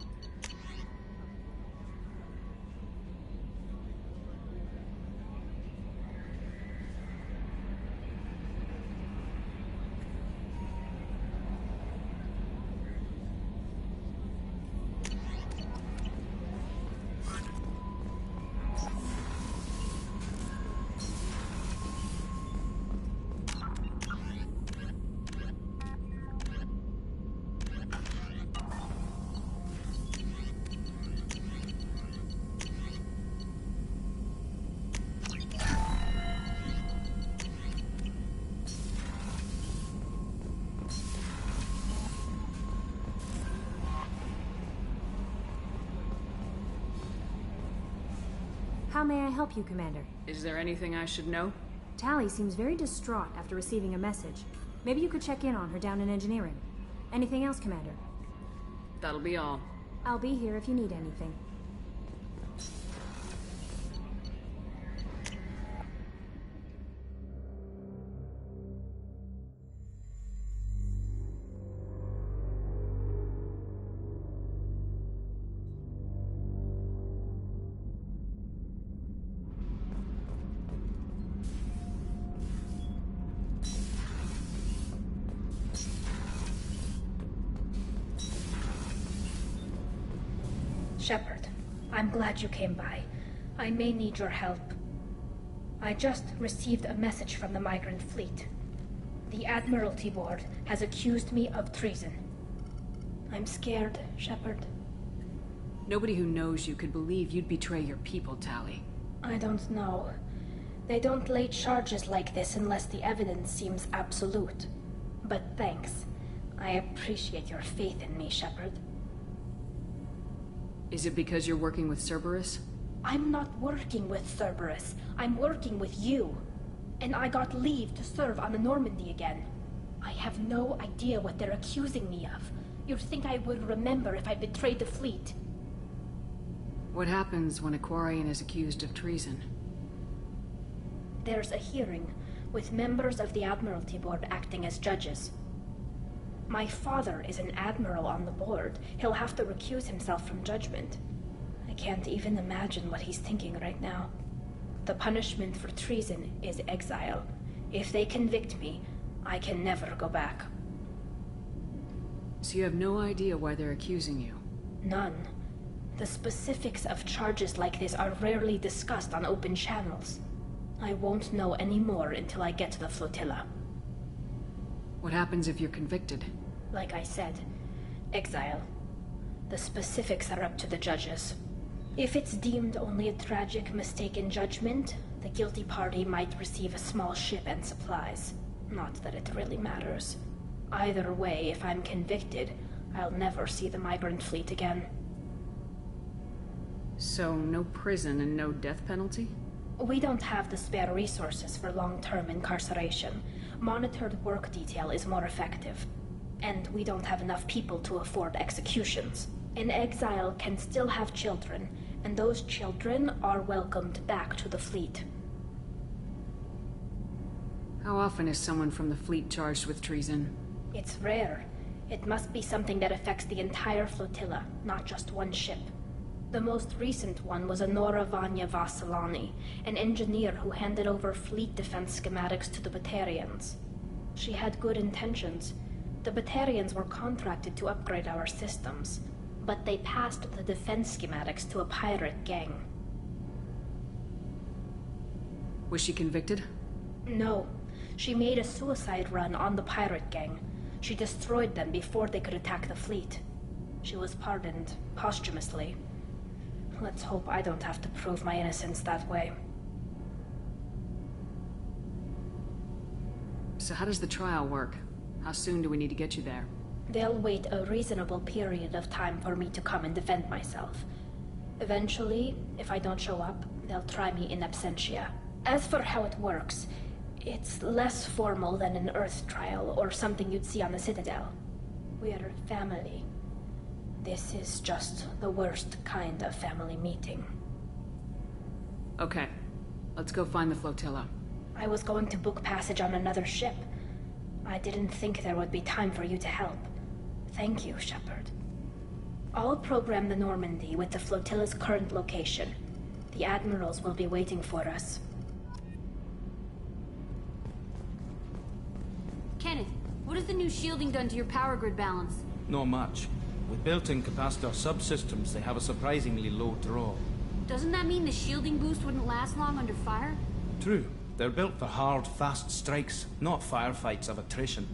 How may I help you, Commander? Is there anything I should know? Tally seems very distraught after receiving a message. Maybe you could check in on her down in engineering. Anything else, Commander? That'll be all. I'll be here if you need anything. Shepard, I'm glad you came by. I may need your help. I just received a message from the migrant fleet. The Admiralty Board has accused me of treason. I'm scared, Shepard. Nobody who knows you could believe you'd betray your people, Tali. I don't know. They don't lay charges like this unless the evidence seems absolute. But thanks. I appreciate your faith in me, Shepard. Is it because you're working with Cerberus? I'm not working with Cerberus. I'm working with you. And I got leave to serve on the Normandy again. I have no idea what they're accusing me of. You'd think I would remember if I betrayed the fleet. What happens when a Quarian is accused of treason? There's a hearing, with members of the Admiralty Board acting as judges. My father is an admiral on the board. He'll have to recuse himself from judgment. I can't even imagine what he's thinking right now. The punishment for treason is exile. If they convict me, I can never go back. So you have no idea why they're accusing you? None. The specifics of charges like this are rarely discussed on open channels. I won't know any more until I get to the flotilla. What happens if you're convicted? Like I said, exile. The specifics are up to the judges. If it's deemed only a tragic mistake in judgment, the guilty party might receive a small ship and supplies. Not that it really matters. Either way, if I'm convicted, I'll never see the migrant fleet again. So, no prison and no death penalty? We don't have the spare resources for long-term incarceration. Monitored work detail is more effective. And we don't have enough people to afford executions. An exile can still have children, and those children are welcomed back to the fleet. How often is someone from the fleet charged with treason? It's rare. It must be something that affects the entire flotilla, not just one ship. The most recent one was Anora Vanya Vassilani, an engineer who handed over fleet defense schematics to the Batarians. She had good intentions. The Batarians were contracted to upgrade our systems, but they passed the defense schematics to a pirate gang. Was she convicted? No. She made a suicide run on the pirate gang. She destroyed them before they could attack the fleet. She was pardoned posthumously. Let's hope I don't have to prove my innocence that way. So how does the trial work? How soon do we need to get you there? They'll wait a reasonable period of time for me to come and defend myself. Eventually, if I don't show up, they'll try me in absentia. As for how it works, it's less formal than an Earth trial or something you'd see on the Citadel. We're family. This is just the worst kind of family meeting. Okay. Let's go find the flotilla. I was going to book passage on another ship. I didn't think there would be time for you to help. Thank you, Shepard. I'll program the Normandy with the flotilla's current location. The admirals will be waiting for us. Kenneth, what has the new shielding done to your power grid balance? Not much. With built-in capacitor subsystems, they have a surprisingly low draw. Doesn't that mean the shielding boost wouldn't last long under fire? True. They're built for hard, fast strikes, not firefights of attrition.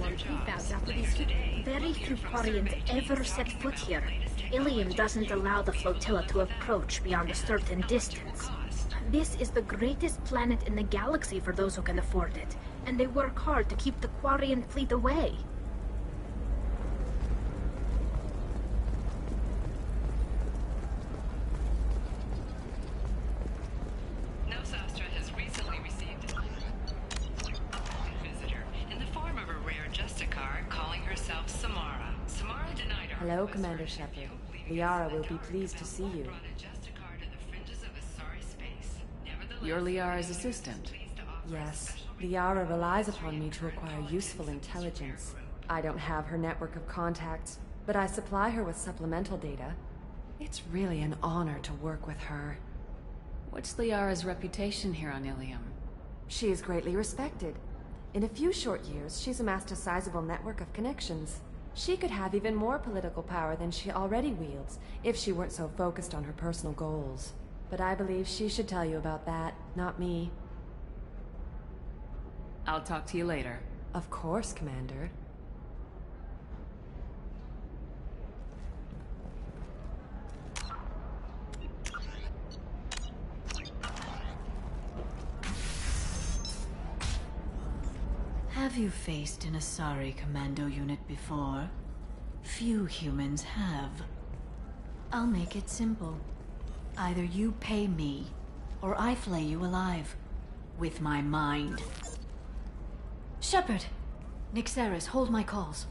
on prefabs after these heat. Very few Quarians ever set foot here. Ilium doesn't allow the flotilla to approach beyond a certain distance. This is the greatest planet in the galaxy for those who can afford it, and they work hard to keep the Quarian fleet away. Nosastra has recently received a visitor in the form of a rare Justicar calling herself Samara. Samara denied her. Hello, Commander Shepard. Liara will be pleased to see you. You're Liara's assistant. Yes, Liara relies upon me to acquire useful intelligence. I don't have her network of contacts, but I supply her with supplemental data. It's really an honor to work with her. What's Liara's reputation here on Ilium? She is greatly respected. In a few short years, she's amassed a sizable network of connections. She could have even more political power than she already wields, if she weren't so focused on her personal goals. But I believe she should tell you about that, not me. I'll talk to you later. Of course, Commander. Have you faced an Asari commando unit before? Few humans have. I'll make it simple. Either you pay me, or I flay you alive. With my mind. Shepard! Nixeris, hold my calls.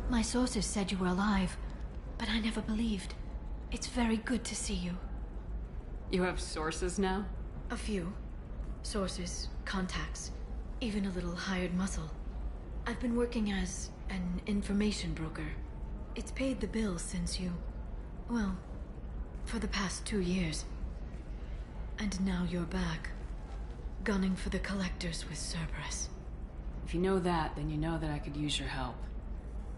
My sources said you were alive, but I never believed. It's very good to see you. You have sources now? A few. Sources, contacts, even a little hired muscle. I've been working as an information broker. It's paid the bills since you... well, for the past 2 years. And now you're back, gunning for the Collectors with Cerberus. If you know that, then you know that I could use your help.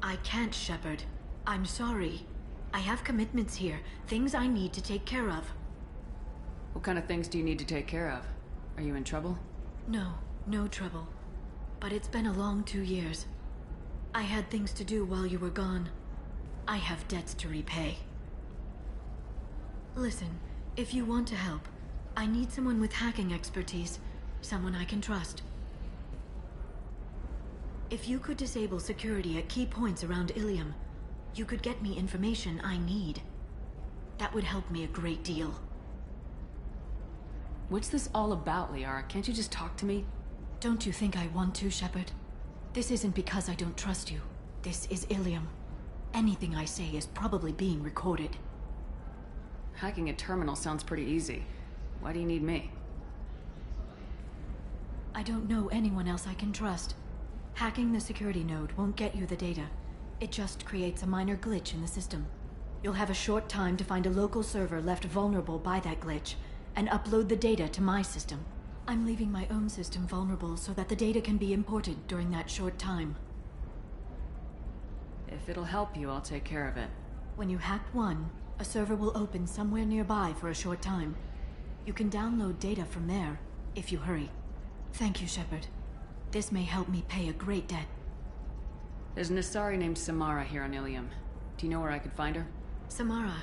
I can't, Shepard. I'm sorry. I have commitments here, things I need to take care of. What kind of things do you need to take care of? Are you in trouble? No, no trouble. But it's been a long 2 years. I had things to do while you were gone. I have debts to repay. Listen, if you want to help, I need someone with hacking expertise. Someone I can trust. If you could disable security at key points around Ilium, you could get me information I need. That would help me a great deal. What's this all about, Liara? Can't you just talk to me? Don't you think I want to, Shepard? This isn't because I don't trust you. This is Ilium. Anything I say is probably being recorded. Hacking a terminal sounds pretty easy. Why do you need me? I don't know anyone else I can trust. Hacking the security node won't get you the data. It just creates a minor glitch in the system. You'll have a short time to find a local server left vulnerable by that glitch, and upload the data to my system. I'm leaving my own system vulnerable so that the data can be imported during that short time. If it'll help you, I'll take care of it. When you hack one, a server will open somewhere nearby for a short time. You can download data from there, if you hurry. Thank you, Shepard. This may help me pay a great debt. There's an Asari named Samara here on Ilium. Do you know where I could find her? Samara?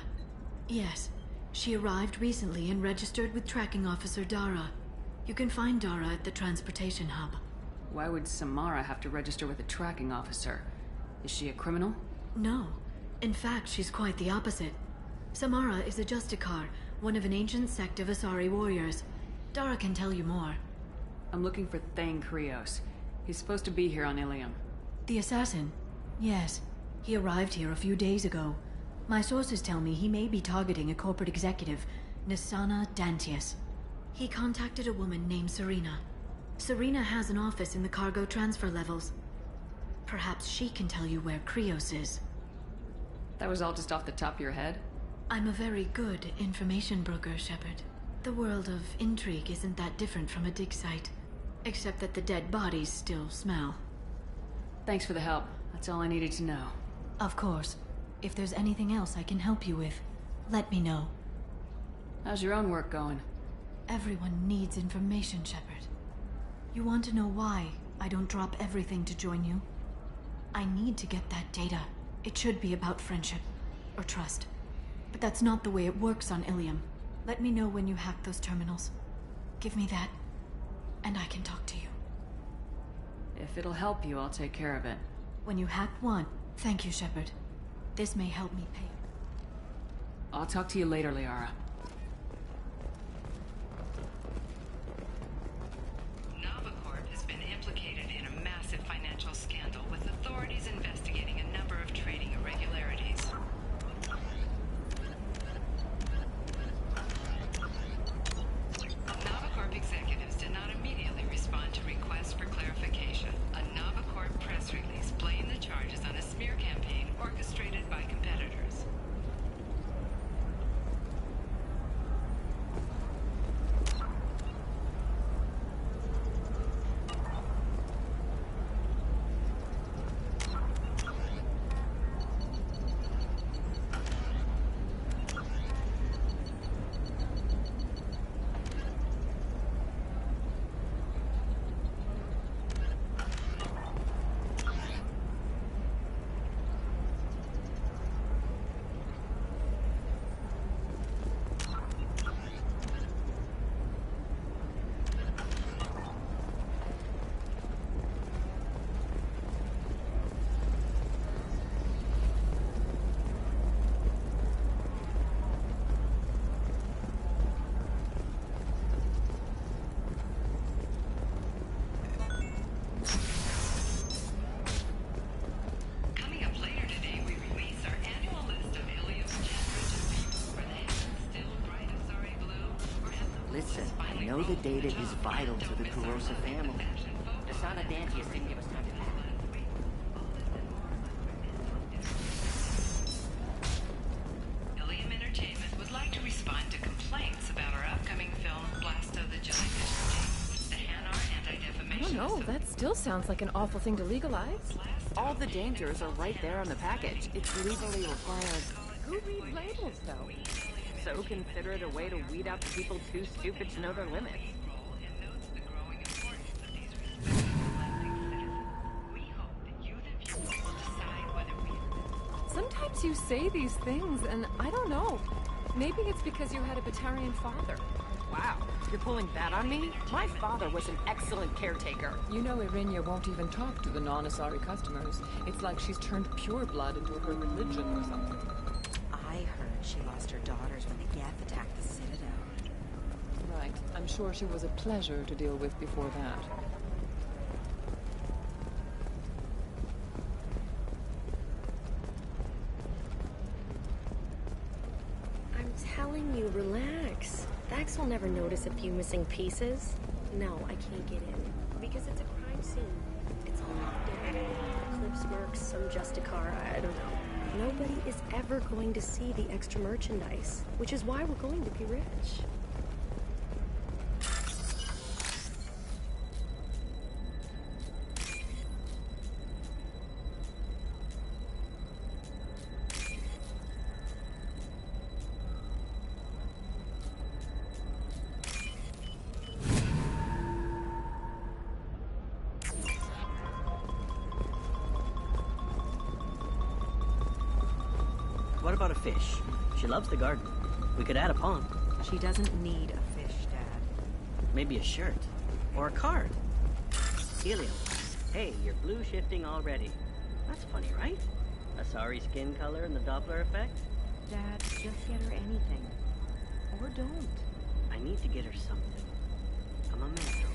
Yes. She arrived recently and registered with Tracking Officer Dara. You can find Dara at the transportation hub. Why would Samara have to register with a tracking officer? Is she a criminal? No. In fact, she's quite the opposite. Samara is a Justicar, one of an ancient sect of Asari warriors. Dara can tell you more. I'm looking for Thane Krios. He's supposed to be here on Ilium. The assassin? Yes. He arrived here a few days ago. My sources tell me he may be targeting a corporate executive, Nisana Dantius. He contacted a woman named Serena. Serena has an office in the cargo transfer levels. Perhaps she can tell you where Krios is. That was all just off the top of your head? I'm a very good information broker, Shepard. The world of intrigue isn't that different from a dig site. Except that the dead bodies still smell. Thanks for the help. That's all I needed to know. Of course. If there's anything else I can help you with, let me know. How's your own work going? Everyone needs information, Shepard. You want to know why I don't drop everything to join you? I need to get that data. It should be about friendship. Or trust. But that's not the way it works on Ilium. Let me know when you hack those terminals. Give me that, and I can talk to you. If it'll help you, I'll take care of it. When you hack one, thank you, Shepard. This may help me pay. I'll talk to you later, Liara. Novacorp has been implicated in a massive financial scandal with authorities investigating a number of trading irregularities. Novacorp executives did not immediately respond to requests for clarification. A Novacorp press release blamed the charges on a smear campaign orchestrated by competitors. Listen, I know the data is vital to the Kurosa family. Dasana Dantius didn't give us time to pack. Ilium Entertainment would like to respond to complaints about our upcoming film, Blast of the Jellyfish. The Hanar I Anti-Defamation don't know, that still sounds like an awful thing to legalize. All the dangers are right there on the package. It's legally required. Who reads labels, though? So consider it a way to weed out the people too stupid to know their limits. Sometimes you say these things, and I don't know. Maybe it's because you had a Batarian father. Wow, you're pulling that on me? My father was an excellent caretaker. You know Irinia won't even talk to the non-Asari customers. It's like she's turned pure blood into her religion or something. I heard she lost her daughters when the Geth attacked the Citadel. Right. I'm sure she was a pleasure to deal with before that. I'm telling you, relax. Vax will never notice a few missing pieces. No, I can't get in. Because it's a crime scene. It's all locked in. Eclipse marks, some Justicar, I don't know. Nobody is ever going to see the extra merchandise, which is why we're going to be rich. What about a fish? She loves the garden. We could add a pond. She doesn't need a fish, Dad. Maybe a shirt. Or a card. Helium. Hey, you're blue shifting already. That's funny, right? Asari skin color and the Doppler effect? Dad, just get her anything. Or don't. I need to get her something. I'm a metro.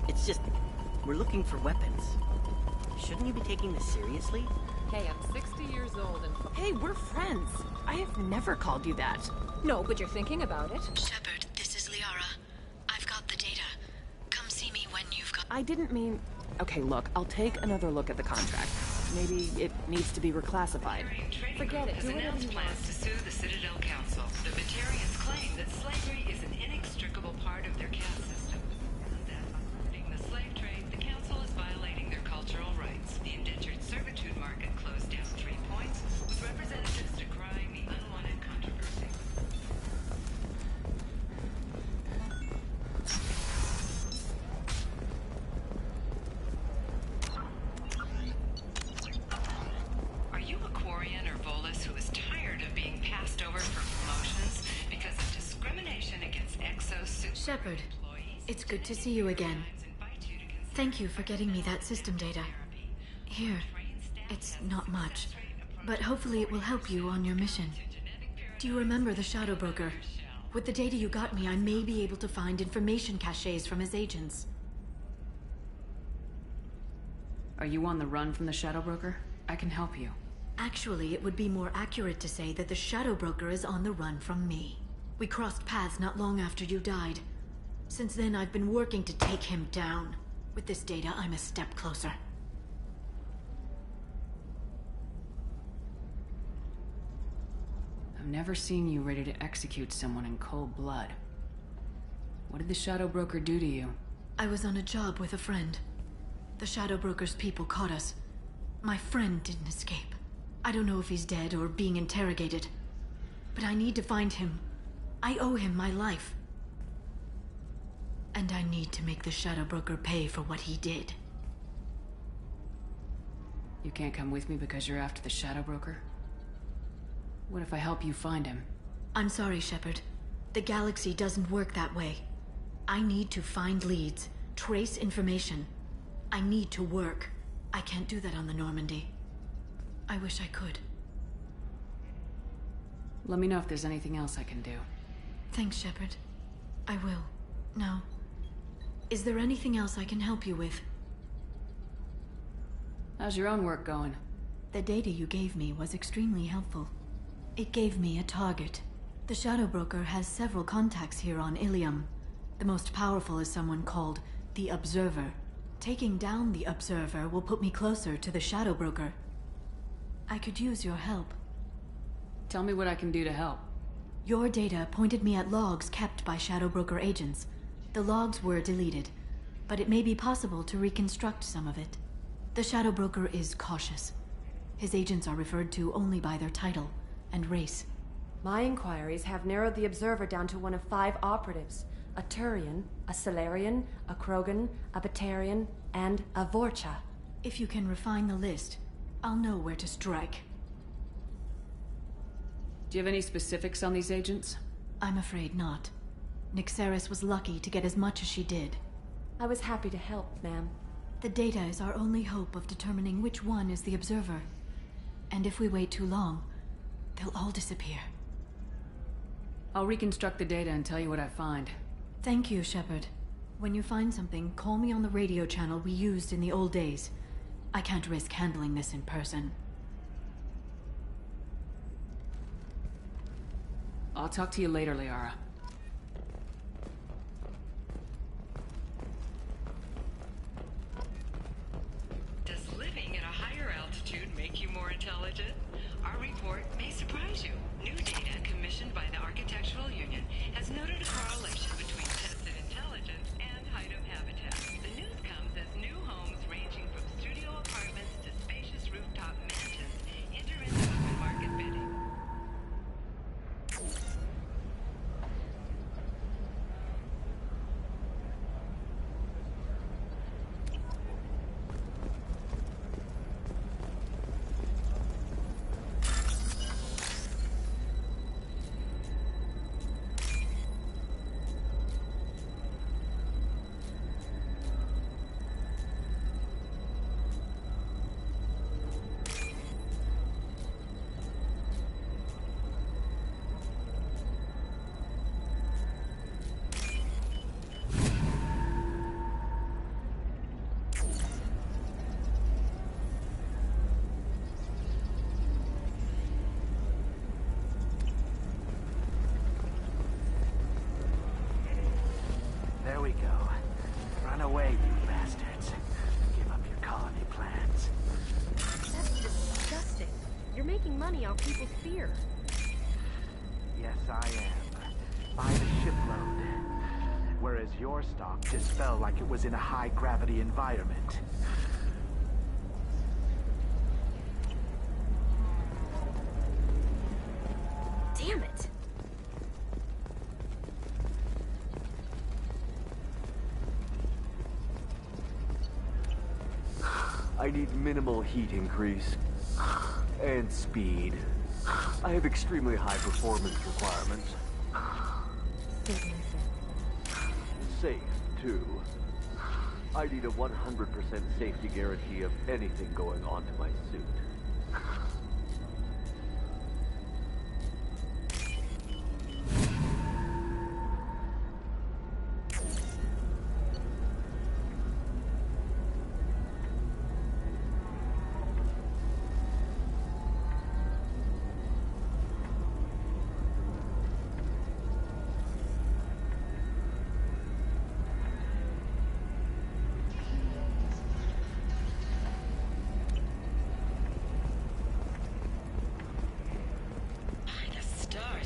It's just... we're looking for weapons. Shouldn't you be taking this seriously? Hey, I'm 60 years old and... Hey, we're friends. I have never called you that. No, but you're thinking about it. Shepard, this is Liara. I've got the data. Come see me when you've got... I didn't mean... Okay, look, I'll take another look at the contract. Maybe it needs to be reclassified. Forget it. Has announced plans to sue the Citadel Council. The Batarians claim that slavery is an inextricable part of their caste system. And that by promoting the slave trade, the council is violating their cultural rights. The indentured servitude market closed down 3 points, with representatives decrying the unwanted controversy. Are you a Quarian or Volus who is tired of being passed over for promotions because of discrimination against exosuit Shepard, it's good to see you again. Thank you for getting me that system data. Here, it's not much, but hopefully it will help you on your mission. Do you remember the Shadow Broker? With the data you got me, I may be able to find information caches from his agents. Are you on the run from the Shadow Broker? I can help you. Actually, it would be more accurate to say that the Shadow Broker is on the run from me. We crossed paths not long after you died. Since then, I've been working to take him down. With this data, I'm a step closer. I've never seen you ready to execute someone in cold blood. What did the Shadow Broker do to you? I was on a job with a friend. The Shadow Broker's people caught us. My friend didn't escape. I don't know if he's dead or being interrogated. But I need to find him. I owe him my life. And I need to make the Shadow Broker pay for what he did. You can't come with me because you're after the Shadow Broker? What if I help you find him? I'm sorry, Shepard. The galaxy doesn't work that way. I need to find leads, trace information. I need to work. I can't do that on the Normandy. I wish I could. Let me know if there's anything else I can do. Thanks, Shepard. I will. Now, is there anything else I can help you with? How's your own work going? The data you gave me was extremely helpful. It gave me a target. The Shadow Broker has several contacts here on Ilium. The most powerful is someone called the Observer. Taking down the Observer will put me closer to the Shadow Broker. I could use your help. Tell me what I can do to help. Your data pointed me at logs kept by Shadow Broker agents. The logs were deleted, but it may be possible to reconstruct some of it. The Shadow Broker is cautious. His agents are referred to only by their title and race. My inquiries have narrowed the Observer down to one of 5 operatives. A Turian, a Solarian, a Krogan, a Batarian, and a Vorcha. If you can refine the list, I'll know where to strike. Do you have any specifics on these agents? I'm afraid not. Nyxeris was lucky to get as much as she did. I was happy to help, ma'am. The data is our only hope of determining which one is the Observer. And if we wait too long, they'll all disappear. I'll reconstruct the data and tell you what I find. Thank you, Shepard. When you find something, call me on the radio channel we used in the old days. I can't risk handling this in person. I'll talk to you later, Liara. Does living at a higher altitude make you more intelligent? Our report may surprise you. New data commissioned by the Architectural Union has noted a correlation between tested intelligence and height of habitat. The news comes as new homes ranging from studio apartments to spacious rooftop mansions enter into open market bidding. out people's fear. Yes, I am. By the shipload. Whereas your stock just fell like it was in a high-gravity environment. Damn it! I need minimal heat increase. And speed. I have extremely high performance requirements. Safe, too. I need a 100% safety guarantee of anything going onto my suit.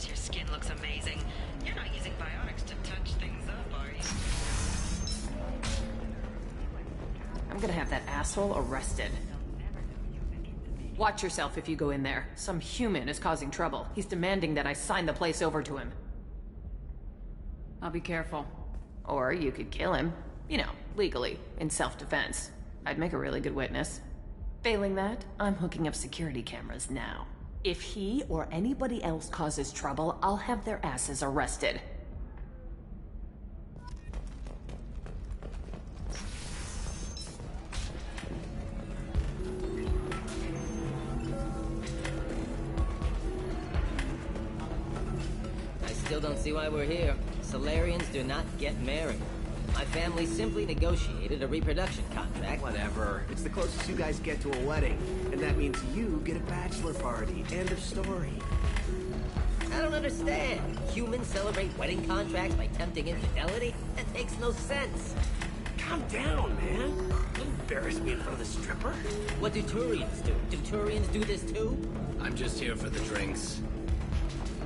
Your skin looks amazing. You're not using biotics to touch things up, are you? I'm gonna have that asshole arrested. Watch yourself if you go in there. Some human is causing trouble. He's demanding that I sign the place over to him. I'll be careful. Or you could kill him. You know, legally, in self-defense. I'd make a really good witness. Failing that, I'm hooking up security cameras now. If he or anybody else causes trouble, I'll have their asses arrested. I still don't see why we're here. Solarians do not get married. My family simply negotiated a reproduction contract. Whatever. It's the closest you guys get to a wedding. And that means you get a bachelor party. End of story. I don't understand. Humans celebrate wedding contracts by tempting infidelity? That makes no sense. Calm down, man. Don't embarrass me in front of the stripper. What do Turians do? Do Turians do this too? I'm just here for the drinks.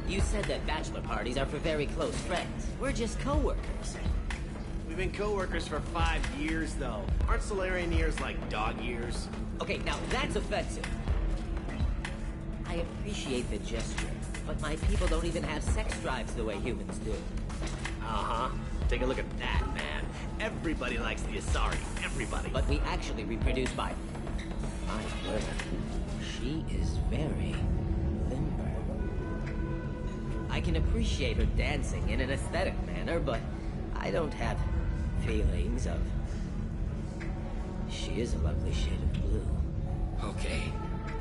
You said that bachelor parties are for very close friends. We're just co-workers. We've been co-workers for 5 years, though. Aren't Solarian years like dog years? Okay, now that's offensive. I appreciate the gesture, but my people don't even have sex drives the way humans do. Uh-huh. Take a look at that, man. Everybody likes the Asari. Everybody. But we actually reproduce by... My word. She is very limber. I can appreciate her dancing in an aesthetic manner, but I don't have feelings of... She is a lovely shade of blue. Okay,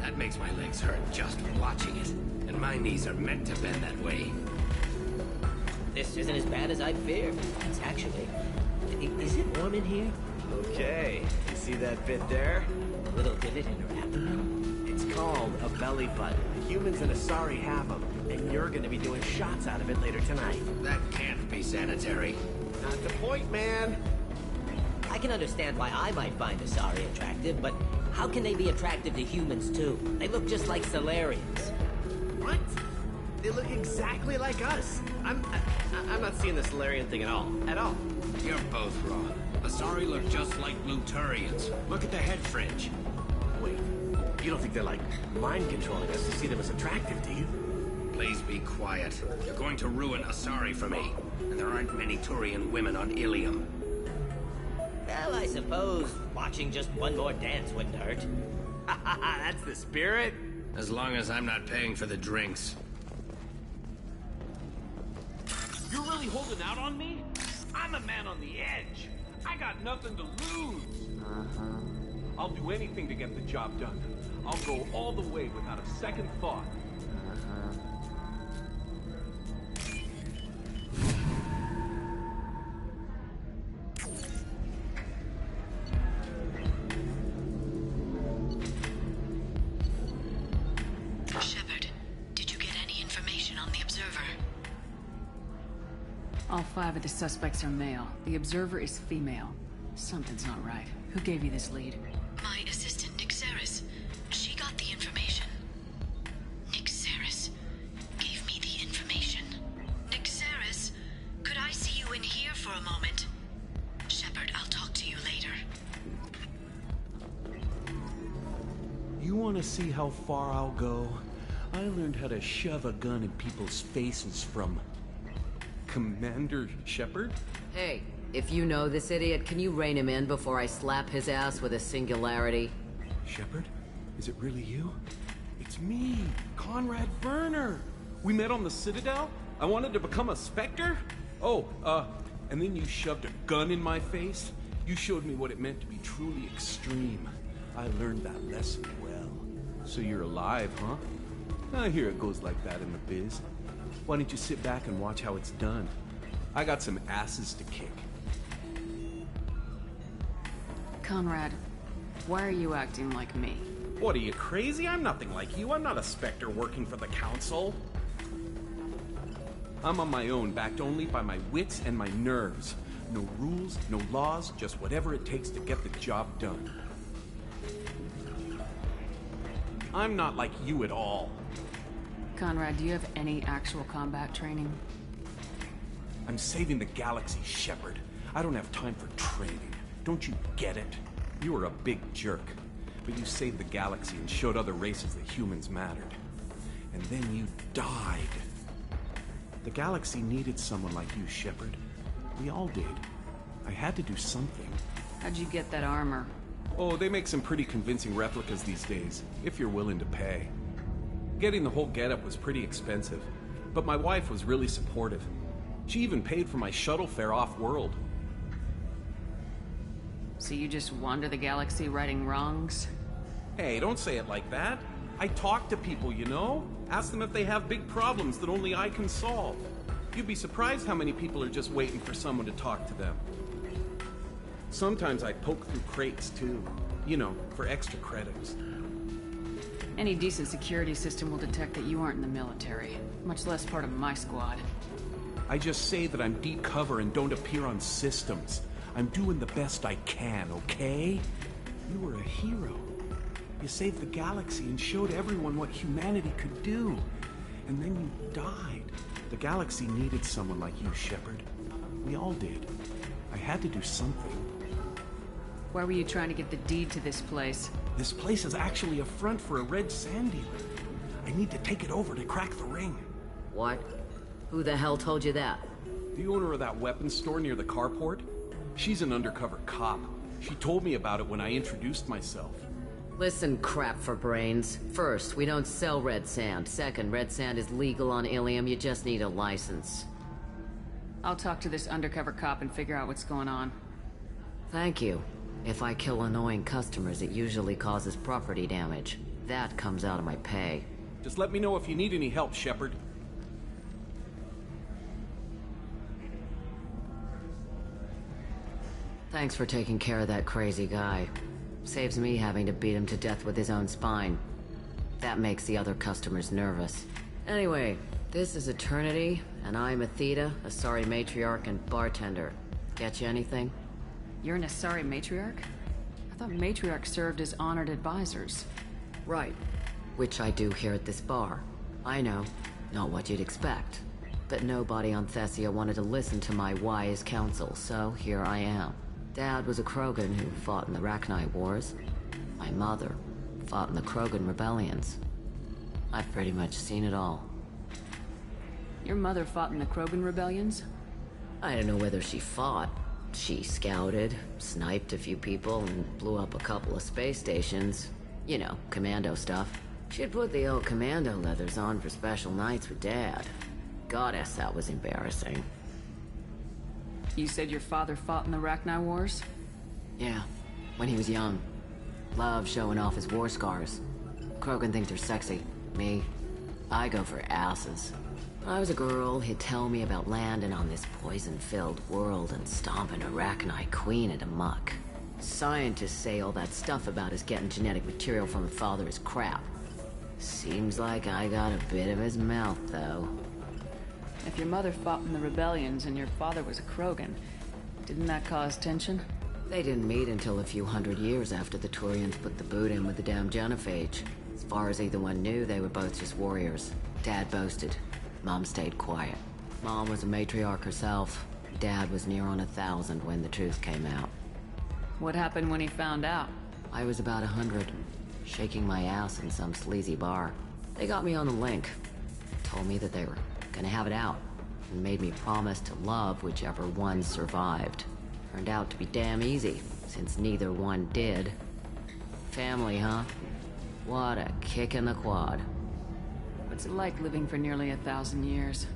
that makes my legs hurt just watching it. And my knees are meant to bend that way. This isn't as bad as I feared. It's actually... Is it warm in here? Okay. You see that bit there? A little divot in her abdomen? It's called a belly button. Humans and Asari have them, and you're gonna be doing shots out of it later tonight. That can't be sanitary. Not the point, man. I can understand why I might find Asari attractive, but how can they be attractive to humans too? They look just like Solarians. What? They look exactly like us. I'm not seeing the Solarian thing at all. At all. You're both wrong. Asari look just like blue Turians. Look at the head fringe. Wait, you don't think they're like mind controlling us to see them as attractive, do you? Please be quiet. You're going to ruin Asari for me. And there aren't many Turian women on Ilium. Well, I suppose watching just one more dance wouldn't hurt. That's the spirit. As long as I'm not paying for the drinks. You're really holding out on me? I'm a man on the edge. I got nothing to lose. I'll do anything to get the job done. I'll go all the way without a second thought. Shepard, did you get any information on the Observer? All 5 of the suspects are male. The Observer is female. Something's not right. Who gave you this lead? My assistant, Nick Saris. She got the information. Nick to see how far I'll go? I learned how to shove a gun in people's faces from... Commander Shepard? Hey, if you know this idiot, can you rein him in before I slap his ass with a singularity? Shepard? Is it really you? It's me, Conrad Werner! We met on the Citadel? I wanted to become a Spectre? Oh, and then you shoved a gun in my face? You showed me what it meant to be truly extreme. I learned that lesson well. So you're alive, huh? I hear it goes like that in the biz. Why don't you sit back and watch how it's done? I got some asses to kick. Conrad, why are you acting like me? What, are you crazy? I'm nothing like you. I'm not a Spectre working for the Council. I'm on my own, backed only by my wits and my nerves. No rules, no laws, just whatever it takes to get the job done. I'm not like you at all. Conrad, do you have any actual combat training? I'm saving the galaxy, Shepard. I don't have time for training. Don't you get it? You were a big jerk, but you saved the galaxy and showed other races that humans mattered. And then you died. The galaxy needed someone like you, Shepard. We all did. I had to do something. How'd you get that armor? Oh, they make some pretty convincing replicas these days, if you're willing to pay. Getting the whole getup was pretty expensive, but my wife was really supportive. She even paid for my shuttle fare off-world. So you just wander the galaxy righting wrongs? Hey, don't say it like that. I talk to people, you know? Ask them if they have big problems that only I can solve. You'd be surprised how many people are just waiting for someone to talk to them. Sometimes I poke through crates, too. You know, for extra credits. Any decent security system will detect that you aren't in the military, much less part of my squad. I just say that I'm deep cover and don't appear on systems. I'm doing the best I can, okay? You were a hero. You saved the galaxy and showed everyone what humanity could do. And then you died. The galaxy needed someone like you, Shepard. We all did. I had to do something. Why were you trying to get the deed to this place? This place is actually a front for a red sand dealer. I need to take it over to crack the ring. What? Who the hell told you that? The owner of that weapons store near the carport. She's an undercover cop. She told me about it when I introduced myself. Listen, crap for brains. First, we don't sell red sand. Second, red sand is legal on Ilium. You just need a license. I'll talk to this undercover cop and figure out what's going on. Thank you. If I kill annoying customers, it usually causes property damage. That comes out of my pay. Just let me know if you need any help, Shepard. Thanks for taking care of that crazy guy. Saves me having to beat him to death with his own spine. That makes the other customers nervous. Anyway, this is Eternity, and I'm Athena, Asari matriarch and bartender. Get you anything? You're an Asari matriarch? I thought matriarchs served as honored advisors. Right. Which I do here at this bar. I know, not what you'd expect. But nobody on Thessia wanted to listen to my wise counsel, so here I am. Dad was a Krogan who fought in the Rachni Wars. My mother fought in the Krogan rebellions. I've pretty much seen it all. Your mother fought in the Krogan rebellions? I don't know whether she fought. She scouted, sniped a few people, and blew up a couple of space stations. You know, commando stuff. She'd put the old commando leathers on for special nights with Dad. Goddess, that was embarrassing. You said your father fought in the Rachni Wars? Yeah, when he was young. Loved showing off his war scars. Krogan think they're sexy. Me, I go for asses. When I was a girl, he'd tell me about landing on this poison-filled world and stomping a Rachni queen into muck. Scientists say all that stuff about us getting genetic material from the father is crap. Seems like I got a bit of his mouth, though. If your mother fought in the rebellions and your father was a Krogan, didn't that cause tension? They didn't meet until a few hundred years after the Turians put the boot in with the damn genophage. As far as either one knew, they were both just warriors. Dad boasted. Mom stayed quiet. Mom was a matriarch herself. Dad was near on 1,000 when the truth came out. What happened when he found out? I was about 100. shaking my ass in some sleazy bar. They got me on the link. Told me that they were gonna have it out, and made me promise to love whichever one survived. Turned out to be damn easy, since neither one did. Family, huh? What a kick in the quad. What's it like living for nearly 1,000 years?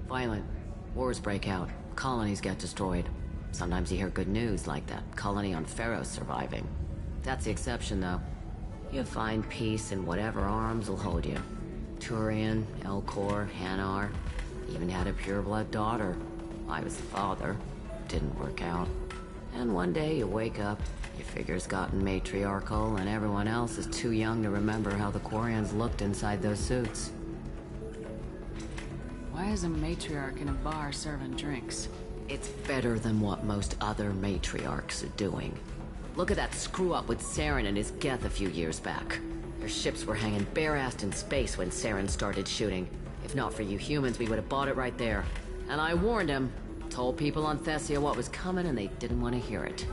Violent. Wars break out. Colonies get destroyed. Sometimes you hear good news, like that colony on Pharaoh surviving. That's the exception, though. You find peace in whatever arms will hold you. Turian, Elcor, Hanar. Even had a pureblood daughter. I was the father. Didn't work out. And one day you wake up, your figure's gotten matriarchal, and everyone else is too young to remember how the Quarians looked inside those suits. Why is a matriarch in a bar serving drinks? It's better than what most other matriarchs are doing. Look at that screw-up with Saren and his Geth a few years back. Their ships were hanging bare-assed in space when Saren started shooting. If not for you humans, we would have bought it right there. And I warned him. Told people on Thessia what was coming, and they didn't want to hear it.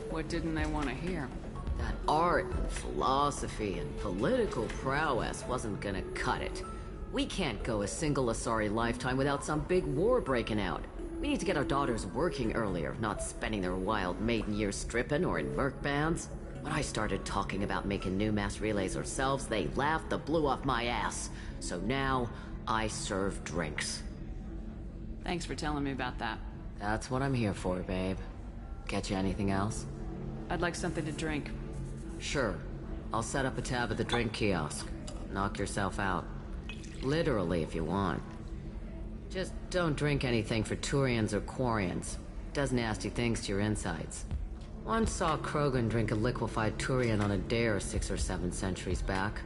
What didn't they want to hear? That art and philosophy and political prowess wasn't gonna cut it. We can't go a single Asari lifetime without some big war breaking out. We need to get our daughters working earlier, not spending their wild maiden years stripping or in merc bands. When I started talking about making new mass relays ourselves, they laughed the blue off my ass. So now, I serve drinks. Thanks for telling me about that. That's what I'm here for, babe. Get you anything else? I'd like something to drink. Sure. I'll set up a tab at the drink kiosk. Knock yourself out. Literally, if you want. Just don't drink anything for Turians or Quarians. Does nasty things to your insides. Once saw Krogan drink a liquefied Turian on a dare 6 or 7 centuries back.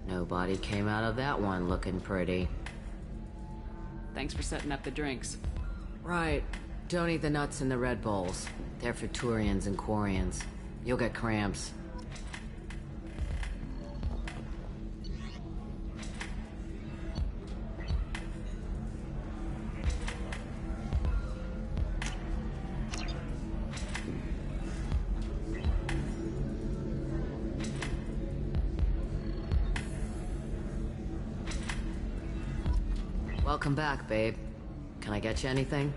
Nobody came out of that one looking pretty. Thanks for setting up the drinks. Right. Don't eat the nuts in the Red Bowls. They're for Turians and Quarians. You'll get cramps. Welcome back, babe. Can I get you anything?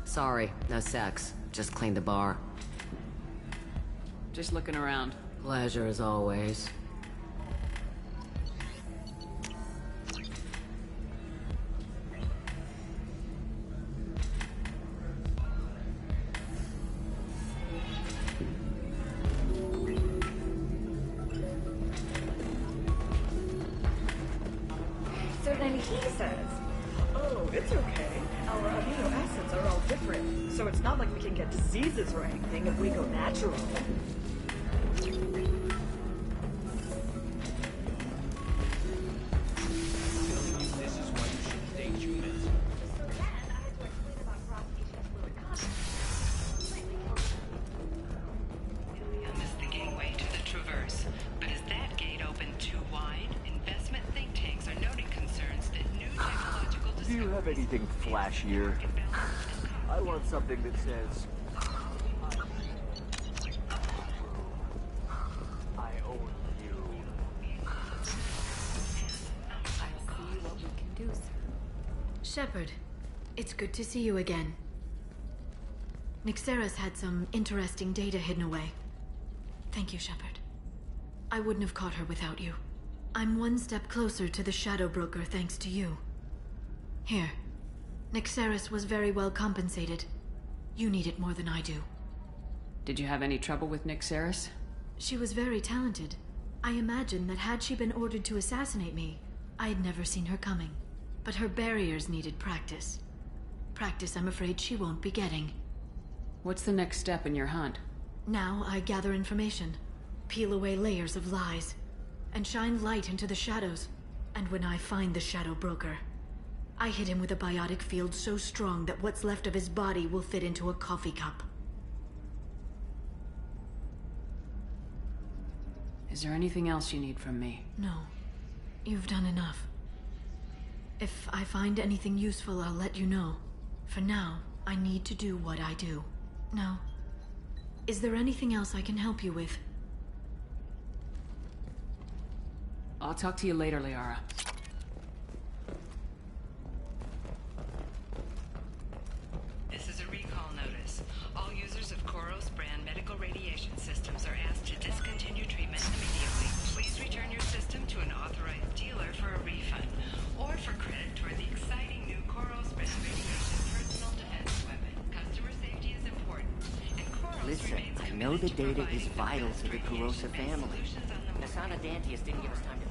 Sorry, no sex. Just cleaned the bar. Just looking around. Pleasure as always. So then he says, "Oh, it's okay. Our amino acids are all different, so it's not like we can get diseases or anything if we go natural." This is why you should date humans. Ilium is the gateway to the Traverse, but is that gate open too wide? Investment think tanks are noting concerns that new technological Do you have anything flashier? I want something that says, I own you. I'll see what we can do, sir. Shepard, it's good to see you again. Nyxeris had some interesting data hidden away. Thank you, Shepard. I wouldn't have caught her without you. I'm one step closer to the Shadow Broker thanks to you. Here. Nyxeris was very well compensated. You need it more than I do. Did you have any trouble with Nyxeris? She was very talented. I imagine that had she been ordered to assassinate me, I had never seen her coming. But her barriers needed practice. Practice I'm afraid she won't be getting. What's the next step in your hunt? Now I gather information, peel away layers of lies, and shine light into the shadows. And when I find the Shadow Broker, I hit him with a biotic field so strong that what's left of his body will fit into a coffee cup. Is there anything else you need from me? No. You've done enough. If I find anything useful, I'll let you know. For now, I need to do what I do. Now, is there anything else I can help you with? I'll talk to you later, Liara. This is a recall notice. All users of Koros brand medical radiation systems are asked to discontinue treatment immediately. Please return your system to an authorized dealer for a refund, or for credit toward the exciting new Koros brand radiation personal defense weapon. Customer safety is important, and Koros Listen, remains I know the committed to data is providing vital to the radiation-based Kurosa family. solutions on the Nasana Dantius didn't give us time to